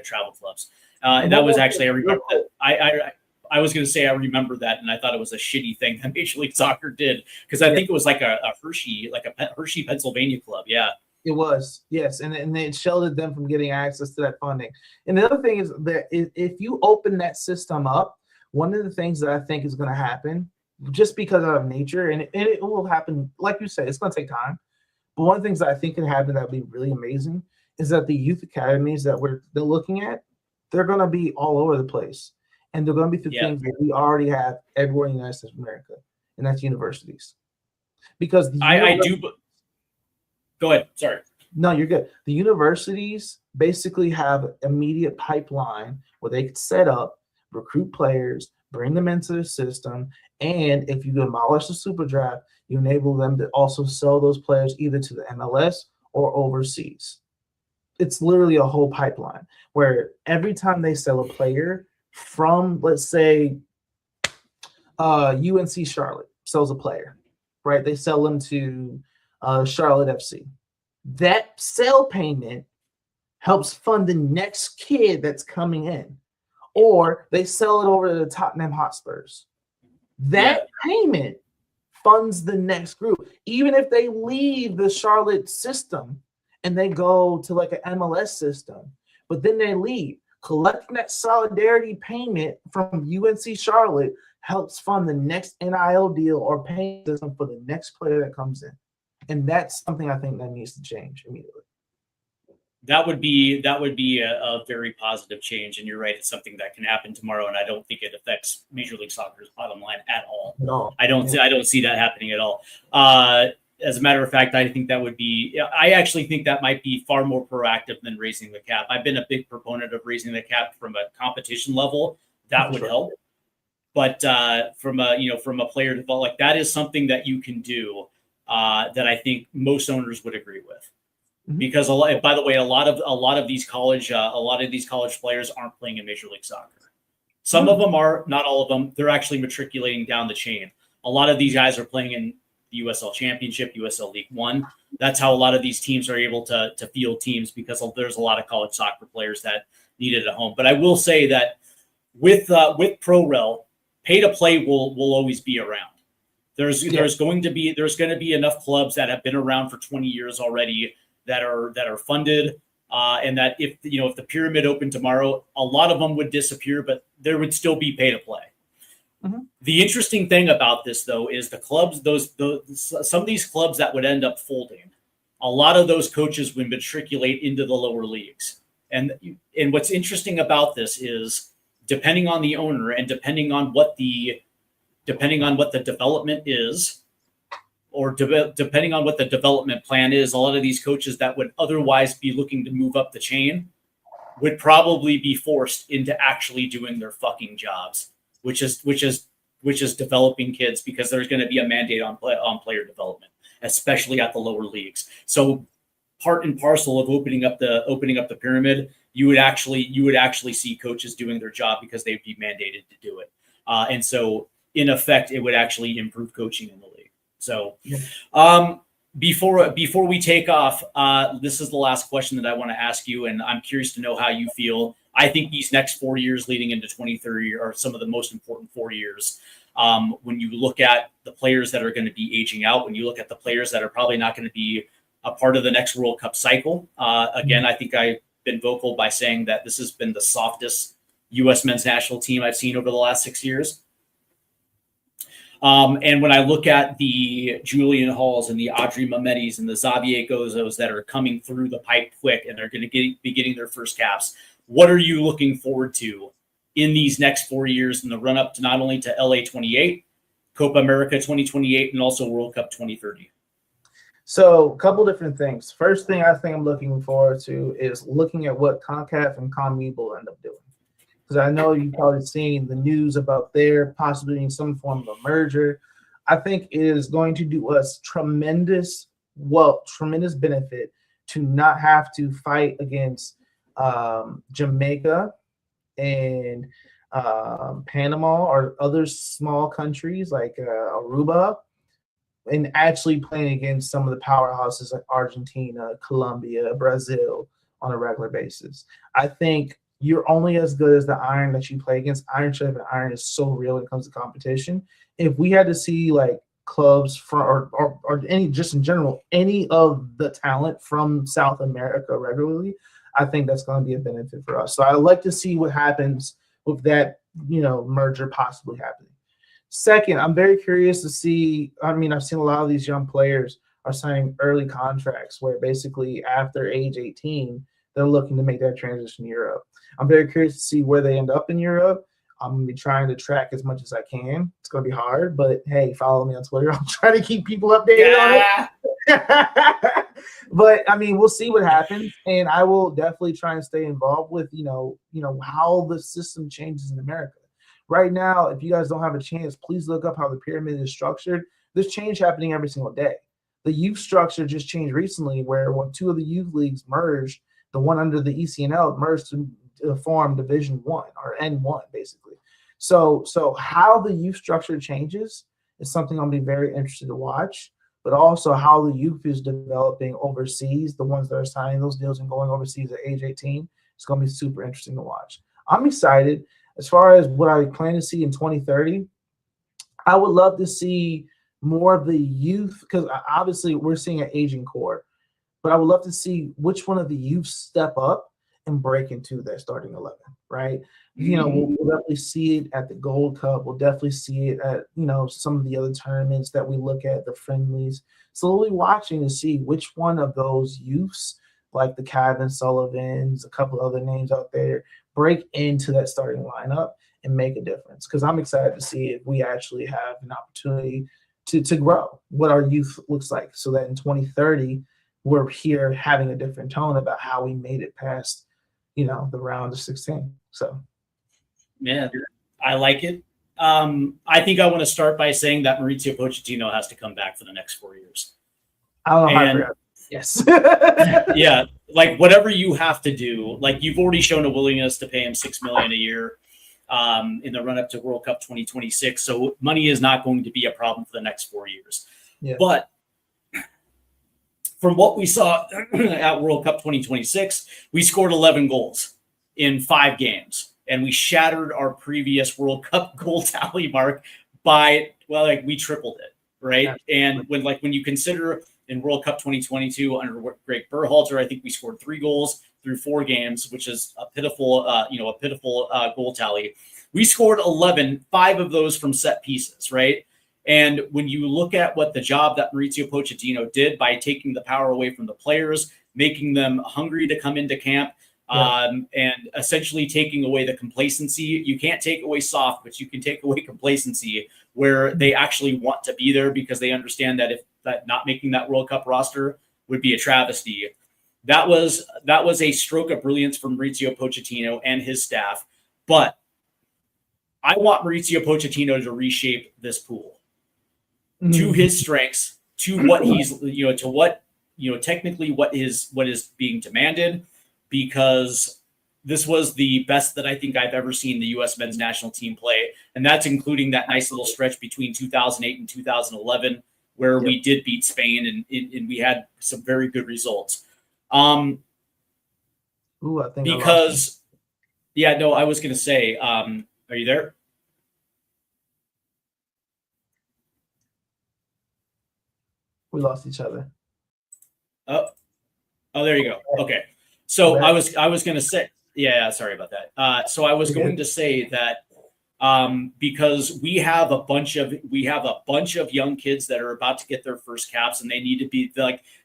travel clubs. And that was actually, I remember that I was going to say I remember that, and I thought it was a shitty thing that Major League Soccer did because I think it was like a Hershey, Pennsylvania club. Yeah, it was. Yes, and it shielded them from getting access to that funding. And the other thing is that if you open that system up, one of the things that I think is going to happen, just because of nature, and it will happen, like you said, it's going to take time. But one of the things that I think can happen that would be really amazing is that the youth academies that they're looking at, they're going to be all over the place. And they're going to be through things that we already have everywhere in the United States of America, and that's universities. Because I do. Go ahead. Sorry. No, you're good. The universities basically have immediate pipeline where they could set up, recruit players, bring them into the system, and if you demolish the super draft, you enable them to also sell those players either to the MLS or overseas. It's literally a whole pipeline where every time they sell a player from, let's say, UNC Charlotte sells a player, right? They sell them to Charlotte FC. That sale payment helps fund the next kid that's coming in, or they sell it over to the Tottenham Hotspurs. That payment funds the next group. Even if they leave the Charlotte system and they go to like an MLS system, but then they leave, collecting that solidarity payment from UNC Charlotte helps fund the next NIL deal or payment system for the next player that comes in. And that's something I think that needs to change immediately. That would be a very positive change, and you're right. It's something that can happen tomorrow, and I don't think it affects Major League Soccer's bottom line at all. No, I don't see that happening at all. As a matter of fact, I think that would be. I actually think that might be far more proactive than raising the cap. I've been a big proponent of raising the cap from a competition level. That would help, but from a player development, like that is something that you can do that I think most owners would agree with. Because by the way, a lot of these college players aren't playing in Major League Soccer. Some of them are, not all of them. They're actually matriculating down the chain. A lot of these guys are playing in the USL Championship, USL League One. That's how a lot of these teams are able to field teams, because there's a lot of college soccer players that need it at home. But I will say that with ProRel, pay to play will always be around. There's going to be enough clubs that have been around for 20 years already that are funded, and that if the pyramid opened tomorrow, a lot of them would disappear, but there would still be pay to play. The interesting thing about this, though, is the clubs, some of these clubs that would end up folding, a lot of those coaches would matriculate into the lower leagues. And what's interesting about this is, depending on the owner and depending on what the development is, or depending on what the development plan is, a lot of these coaches that would otherwise be looking to move up the chain would probably be forced into actually doing their fucking jobs, which is developing kids, because there's going to be a mandate on player development, especially at the lower leagues. So part and parcel of opening up the pyramid, you would actually see coaches doing their job because they'd be mandated to do it. And so in effect, it would actually improve coaching in the league. So before we take off, this is the last question that I want to ask you, and I'm curious to know how you feel. I think these next 4 years leading into 2030 are some of the most important 4 years. When you look at the players that are going to be aging out, when you look at the players that are probably not going to be a part of the next World Cup cycle, again, I think I've been vocal by saying that this has been the softest U.S. men's national team I've seen over the last 6 years. And when I look at the Julian Halls and the Audrey Mamettis and the Xavier Gozos that are coming through the pipe quick and they're going to be getting their first caps, what are you looking forward to in these next 4 years in the run up to not only to LA 28, Copa America 2028, and also World Cup 2030? So a couple different things. First thing I think I'm looking forward to is looking at what CONCACAF and CONMEBOL end up doing. Because I know you've probably seen the news about there possibly in some form of a merger. I think it is going to do us tremendous benefit to not have to fight against Jamaica and Panama or other small countries like Aruba, and actually playing against some of the powerhouses like Argentina, Colombia, Brazil on a regular basis. I think you're only as good as the iron that you play against. Iron is so real when it comes to competition. If we had to see like clubs from or any, just in general, any of the talent from South America regularly, I think that's going to be a benefit for us. So I'd like to see what happens with that, merger possibly happening. Second, I'm very curious to see, I've seen a lot of these young players are signing early contracts where basically after age 18, they're looking to make that transition to Europe. I'm very curious to see where they end up in Europe. I'm going to be trying to track as much as I can. It's going to be hard, but hey, follow me on Twitter. I'm trying to keep people updated on it. But we'll see what happens, and I will definitely try and stay involved with, how the system changes in America. right now, if you guys don't have a chance, please look up how the pyramid is structured. There's change happening every single day. The youth structure just changed recently, where when 2 of the youth leagues merged, the one under the ECNL merged to form Division One or N1, basically. So how the youth structure changes is something I'm gonna be very interested to watch. But also how the youth is developing overseas, the ones that are signing those deals and going overseas at age 18, it's going to be super interesting to watch. I'm excited. As far as what I plan to see in 2030, I would love to see more of the youth, because obviously we're seeing an aging core, but I would love to see which one of the youth step up and break into that starting 11, right? We'll definitely see it at the Gold Cup. We'll definitely see it at, some of the other tournaments that we look at, the friendlies. Slowly watching to see which one of those youths, like the Calvin Sullivans, a couple other names out there, break into that starting lineup and make a difference. Because I'm excited to see if we actually have an opportunity to grow what our youth looks like, so that in 2030, we're here having a different tone about how we made it past, the round of 16. So. Yeah, I like it. I think I want to start by saying that Mauricio Pochettino has to come back for the next 4 years. I don't know how I forgot. Yes. Yeah, like whatever you have to do, like you've already shown a willingness to pay him $6 million a year in the run up to World Cup 2026. So money is not going to be a problem for the next 4 years. Yeah. But from what we saw at World Cup 2026, we scored 11 goals in 5 games. And we shattered our previous World Cup goal tally mark by, we tripled it, right? Yeah. And when you consider in World Cup 2022 under Greg Berhalter, I think we scored 3 goals through 4 games, which is a pitiful goal tally. We scored 11, 5 of those from set pieces, right? And when you look at what the job that Mauricio Pochettino did by taking the power away from the players, making them hungry to come into camp, and essentially taking away the complacency. You can't take away soft, but you can take away complacency, where they actually want to be there because they understand that if that not making that World Cup roster would be a travesty. That was a stroke of brilliance from Mauricio Pochettino and his staff. But I want Mauricio Pochettino to reshape this pool to his strengths, to what he's, to what, technically what is being demanded. Because this was the best that I think I've ever seen the U.S. men's national team play. And that's including that nice little stretch between 2008 and 2011, where we did beat Spain and we had some very good results. I think because, I was going to say, are you there? We lost each other. Oh, there you go. Okay. So I was going to say, sorry about that. So I was going to say that because we have a bunch of young kids that are about to get their first caps, and they need to be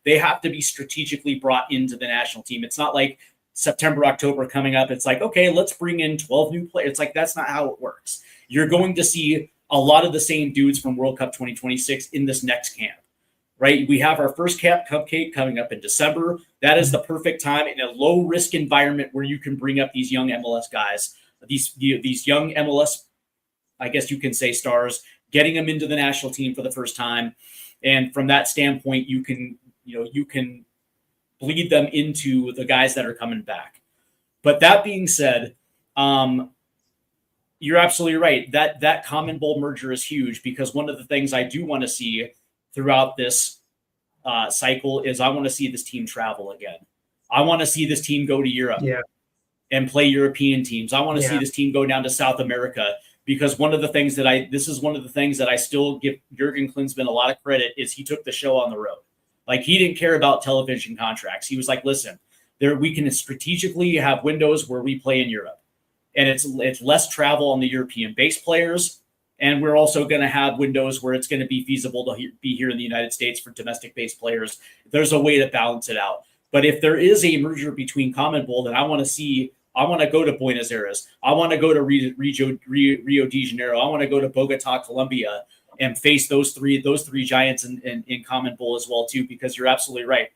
they have to be strategically brought into the national team. It's not like September, October coming up. It's like, okay, let's bring in 12 new players. It's like, that's not how it works. You're going to see a lot of the same dudes from World Cup 2026 in this next camp. Right, we have our first cupcake coming up in December. That is the perfect time in a low-risk environment where you can bring up these young MLS guys, these young MLS, I guess you can say, stars, getting them into the national team for the first time, and from that standpoint, you can bleed them into the guys that are coming back. But that being said, you're absolutely right. That Common Bowl merger is huge, because one of the things I do want to see throughout this cycle is I want to see this team travel again. I want to see this team go to Europe and play European teams. I want to see this team go down to South America, because one of the things that I still give Jurgen Klinsmann a lot of credit is he took the show on the road. Like, he didn't care about television contracts. He was like, listen, we can strategically have windows where we play in Europe, and it's less travel on the European based players. And we're also going to have windows where it's going to be feasible to be here in the United States for domestic-based players. There's a way to balance it out. But if there is a merger between Common Bowl, then I want to go to Buenos Aires. I want to go to Rio de Janeiro. I want to go to Bogota, Colombia, and face those three giants in Common Bowl as well too. Because you're absolutely right.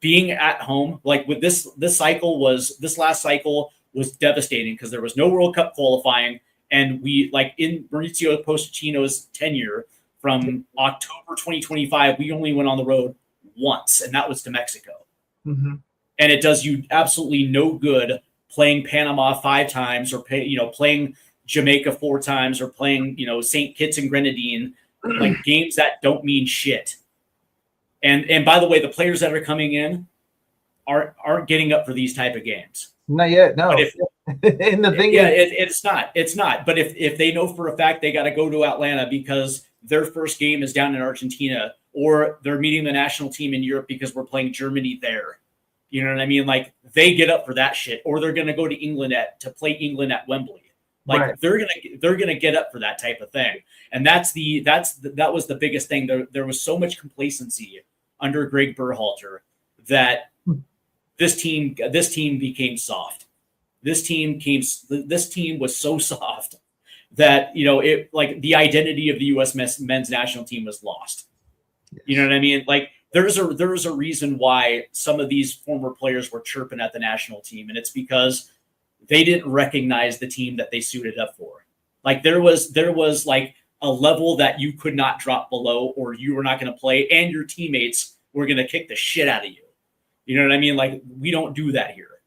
Being at home, like with this last cycle was devastating, because there was no World Cup qualifying. And we, like, in Mauricio Pochettino's tenure from October 2025, we only went on the road once, and that was to Mexico. Mm-hmm. And it does you absolutely no good playing Panama 5 times, or playing Jamaica 4 times, or playing St. Kitts and Grenadine, like games that don't mean shit. And by the way, the players that are coming in aren't getting up for these type of games. Not yet, no. But and the thing it's not. But if they know for a fact they got to go to Atlanta because their first game is down in Argentina, or they're meeting the national team in Europe because we're playing Germany there, you know what I mean? Like, they get up for that shit, or they're going to go to England to play England at Wembley. Like, right. they're gonna get up for that type of thing, and that was the biggest thing. There was so much complacency under Greg Berhalter that this team became soft. This team was so soft that it, like, the identity of the U.S. men's national team was lost. Yes. You know what I mean? Like, there's a reason why some of these former players were chirping at the national team, and it's because they didn't recognize the team that they suited up for. Like, there was like a level that you could not drop below, or you were not going to play, and your teammates were going to kick the shit out of you. You know what I mean? Like, we don't do that here.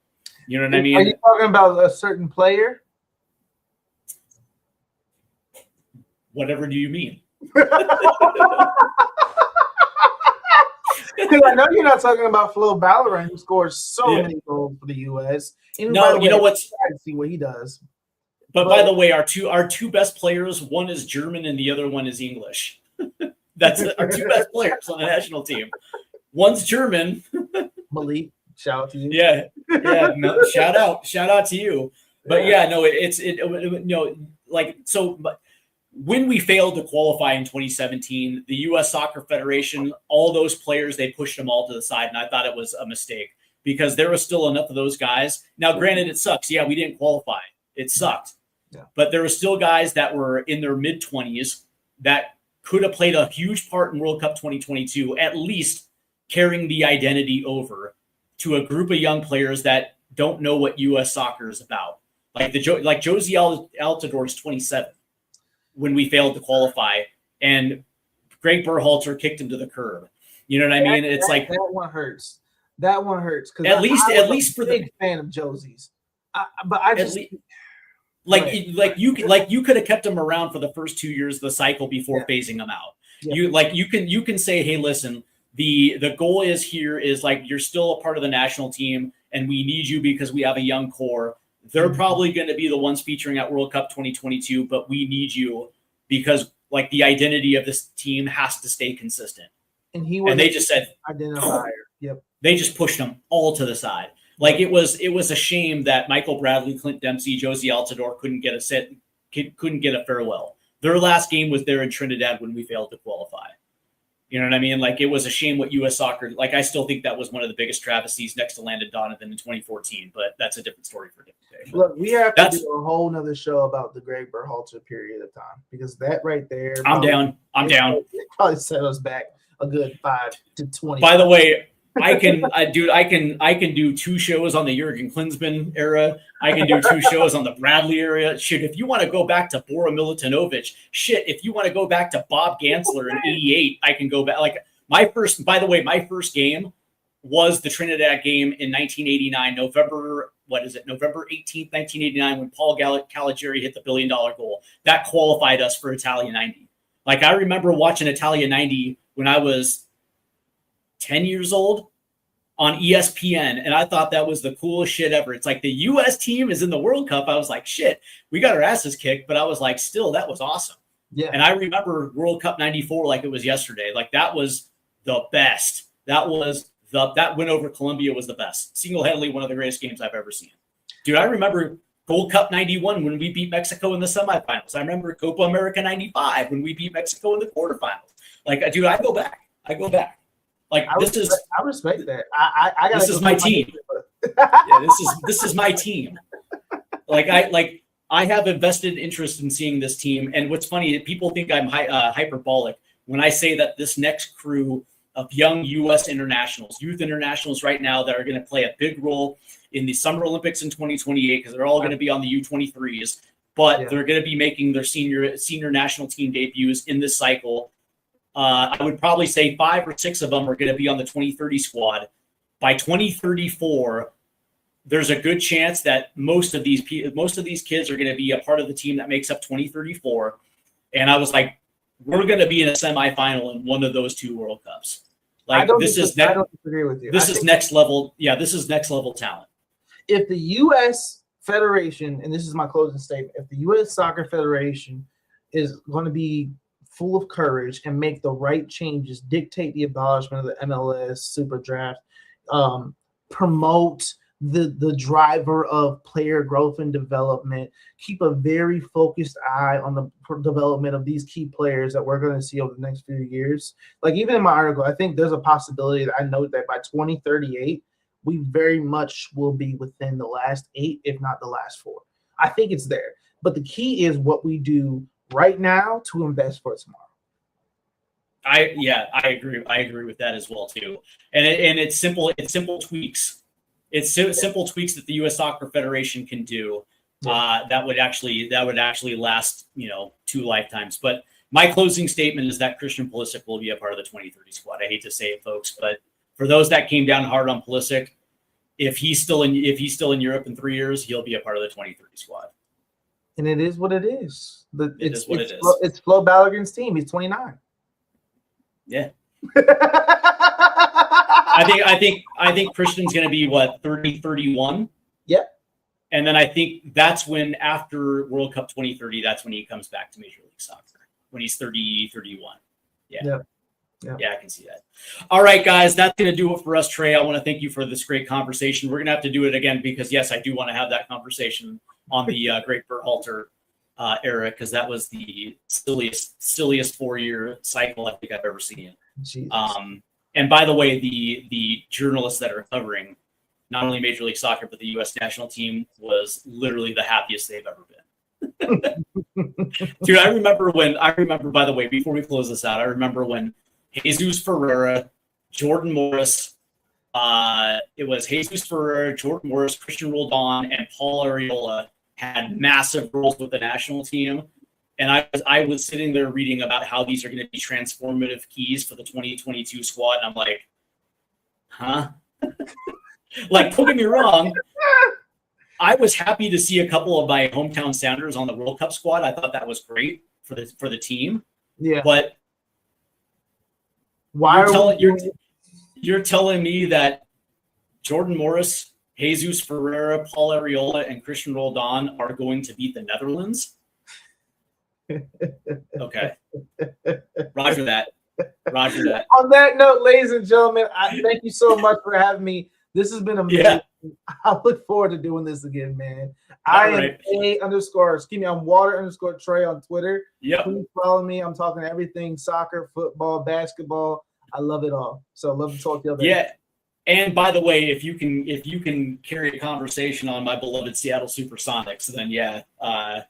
You know what I mean? Are you talking about a certain player? Whatever do you mean? Because I know you're not talking about Flo Valorant, who scores so many goals for the U.S. And no, you know what's? I see what he does. But by the way, our two best players, one is German and the other one is English. That's our 2 best players on the national team. One's German. Malik, shout out to you. Yeah. No, shout out to you. But yeah, no, but when we failed to qualify in 2017, the U.S. Soccer Federation, all those players, they pushed them all to the side, and I thought it was a mistake because there was still enough of those guys. Now, granted, it sucks. Yeah, we didn't qualify. It sucked. Yeah. But there were still guys that were in their mid-20s that could have played a huge part in World Cup 2022, at least carrying the identity over to a group of young players that don't know what U.S. soccer is about. Like Josie Altidore is 27 when we failed to qualify, and Greg Berhalter kicked him to the curb. You know what I mean? It's like that one hurts. That one hurts because at least for the fan of Josie's. But I just you could have kept him around for the first 2 years of the cycle before phasing him out. Yeah. You can say, hey, listen, the goal is like, you're still a part of the national team, and we need you because we have a young core. They're probably going to be the ones featuring at World Cup 2022, but we need you because, like, the identity of this team has to stay consistent. And they just said identifier. Yep. They just pushed them all to the side. Like, it was a shame that Michael Bradley, Clint Dempsey, Josie Altidore couldn't get a farewell. Their last game was there in Trinidad when we failed to qualify. You know what I mean? Like, it was a shame what U.S. soccer. Like, I still think that was one of the biggest travesties next to Landon Donovan in 2014, but that's a different story for a different day. Look, we have to do a whole nother show about the Greg Berhalter period of time, because that right there. I'm down. It probably set us back a good 5 to 20. By the way, I can do 2 shows on the Jurgen Klinsmann era. I can do 2 shows on the Bradley era. Shit, if you want to go back to Bora Milutinovic, if you want to go back to Bob Gansler in '88, I can go back. Like, my first game was the Trinidad game in 1989, November 18th, 1989, when Paul Caligiuri hit the $1 billion goal. That qualified us for Italia 90. Like, I remember watching Italia 90 when I was 10 years old on ESPN, and I thought that was the coolest shit ever. It's like, the U.S. team is in the World Cup. I was like, shit, we got our asses kicked, but I was like, still, that was awesome. Yeah. And I remember World Cup 94 like it was yesterday. Like, that was the best. That win over Colombia was the best. Single-handedly one of the greatest games I've ever seen. Dude, I remember Gold Cup 91 when we beat Mexico in the semifinals. I remember Copa America 95 when we beat Mexico in the quarterfinals. Like, dude, I go back. Like, I respect that. I this is my team. Yeah, this is my team. I have a vested interest in seeing this team. And what's funny, people think I'm hyperbolic when I say that this next crew of young U.S. internationals, youth internationals right now, that are going to play a big role in the Summer Olympics in 2028, because they're all going to be on the U23s. but they're going to be making their senior national team debuts in this cycle. I would probably say 5 or 6 of them are going to be on the 2030 squad. By 2034, there's a good chance that most of these kids are going to be a part of the team that makes up 2034. And I was like, we're going to be in a semifinal in one of those 2 World Cups. Like, I don't disagree with you. This is next level. Yeah, this is next level talent. If the U.S. Federation, and this is my closing statement, if the U.S. Soccer Federation is going to be full of courage and make the right changes, dictate the abolishment of the MLS Super Draft, promote the driver of player growth and development, keep a very focused eye on the development of these key players that we're going to see over the next few years. Like, even in my article, I think there's a possibility that I know that by 2038, we very much will be within the last 8, if not the last 4. I think it's there. But the key is what we do right now to invest for tomorrow. I agree. I agree with that as well too. And it's simple. It's simple tweaks. It's simple tweaks that the U.S. Soccer Federation can do that would actually last 2 lifetimes. But my closing statement is that Christian Pulisic will be a part of the 2030 squad. I hate to say it, folks, but for those that came down hard on Pulisic, if he's still in Europe in 3 years, he'll be a part of the 2030 squad. And it is what it is. It is. It's Flo Balogun's team. He's 29. Yeah. I think Christian's going to be 30, 31. Yep. And then I think that's when, after World Cup 2030, that's when he comes back to Major League Soccer, when he's 30, 31. Yeah. Yep. Yeah, I can see that. All right, guys, that's going to do it for us, Trey. I want to thank you for this great conversation. We're going to have to do it again because, yes, I do want to have that conversation on the Great Berhalter era, because that was the silliest 4-year cycle I think I've ever seen. And by the way, the journalists that are covering not only Major League Soccer but the U.S. national team was literally the happiest they've ever been. Dude, I remember, by the way, before we close this out, I remember when Jesus Ferreira, Jordan Morris, it was Jesus Ferreira, Jordan Morris, Christian Roldan, and Paul Arriola had massive roles with the national team. And I was sitting there reading about how these are going to be transformative keys for the 2022 squad. And I'm like, huh? Like, don't get me wrong. I was happy to see a couple of my hometown Sounders on the World Cup squad. I thought that was great for the team. Yeah. But you're telling me that Jordan Morris, Jesus Ferreira, Paul Arriola, and Christian Roldan are going to beat the Netherlands? Okay. Roger that. On that note, ladies and gentlemen, thank you so much for having me. This has been amazing. Yeah. I look forward to doing this again, man. I'm Water_Trey on Twitter. Yep. Please follow me. I'm talking everything soccer, football, basketball. I love it all. So I love to talk to you. Yeah. And by the way, if you can carry a conversation on my beloved Seattle Supersonics, then yeah, I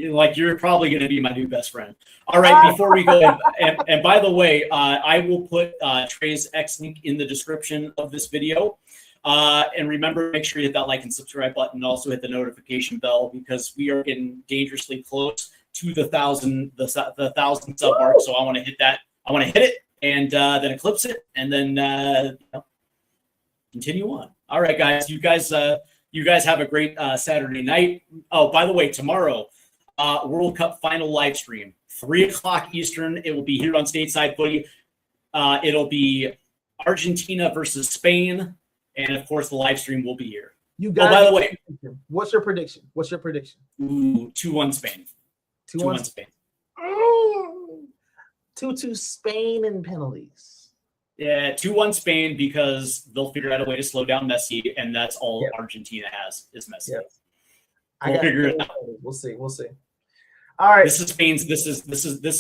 like, you're probably going to be my new best friend. All right, before we go, and by the way, I will put Trey's X link in the description of this video. And remember, make sure you hit that like and subscribe button, and also hit the notification bell, because we are getting dangerously close to the 1,000 sub mark. So I want to hit that. I want to hit it and then eclipse it, and then continue on. All right, guys. You guys have a great Saturday night. Oh, by the way, tomorrow, World Cup final live stream, 3:00 Eastern. It will be here on Stateside Footy. It'll be Argentina versus Spain, and of course, the live stream will be here. By the way, what's your prediction? Ooh, 2-1 Spain. 2-1 Spain. 2-2 Spain in penalties. Yeah, 2-1 Spain, because they'll figure out a way to slow down Messi, and that's all Argentina has is Messi. Yep. We'll figure it out. We'll see. All right. This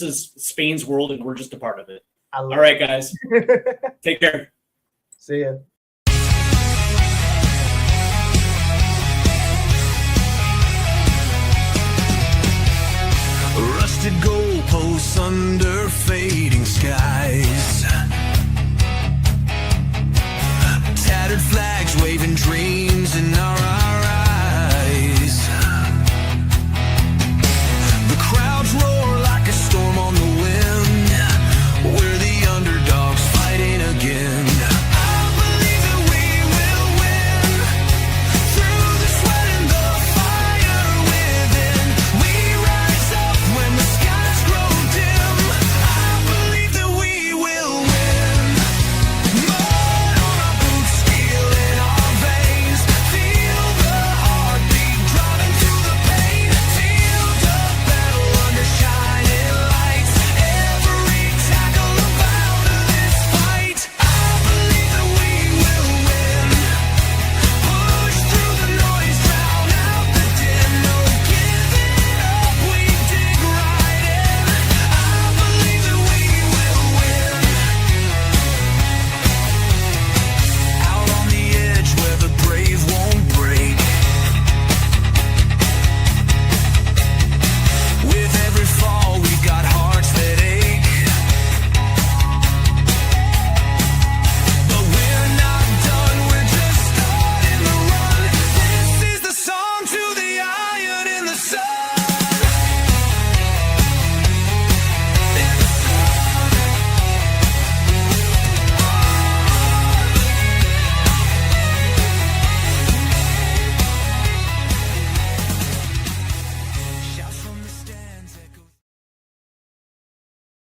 is Spain's world, and we're just a part of it. All right, guys. Take care. See ya. Rusted goalposts under fading skies, tattered flags waving dreams in our eyes. iron in the sun.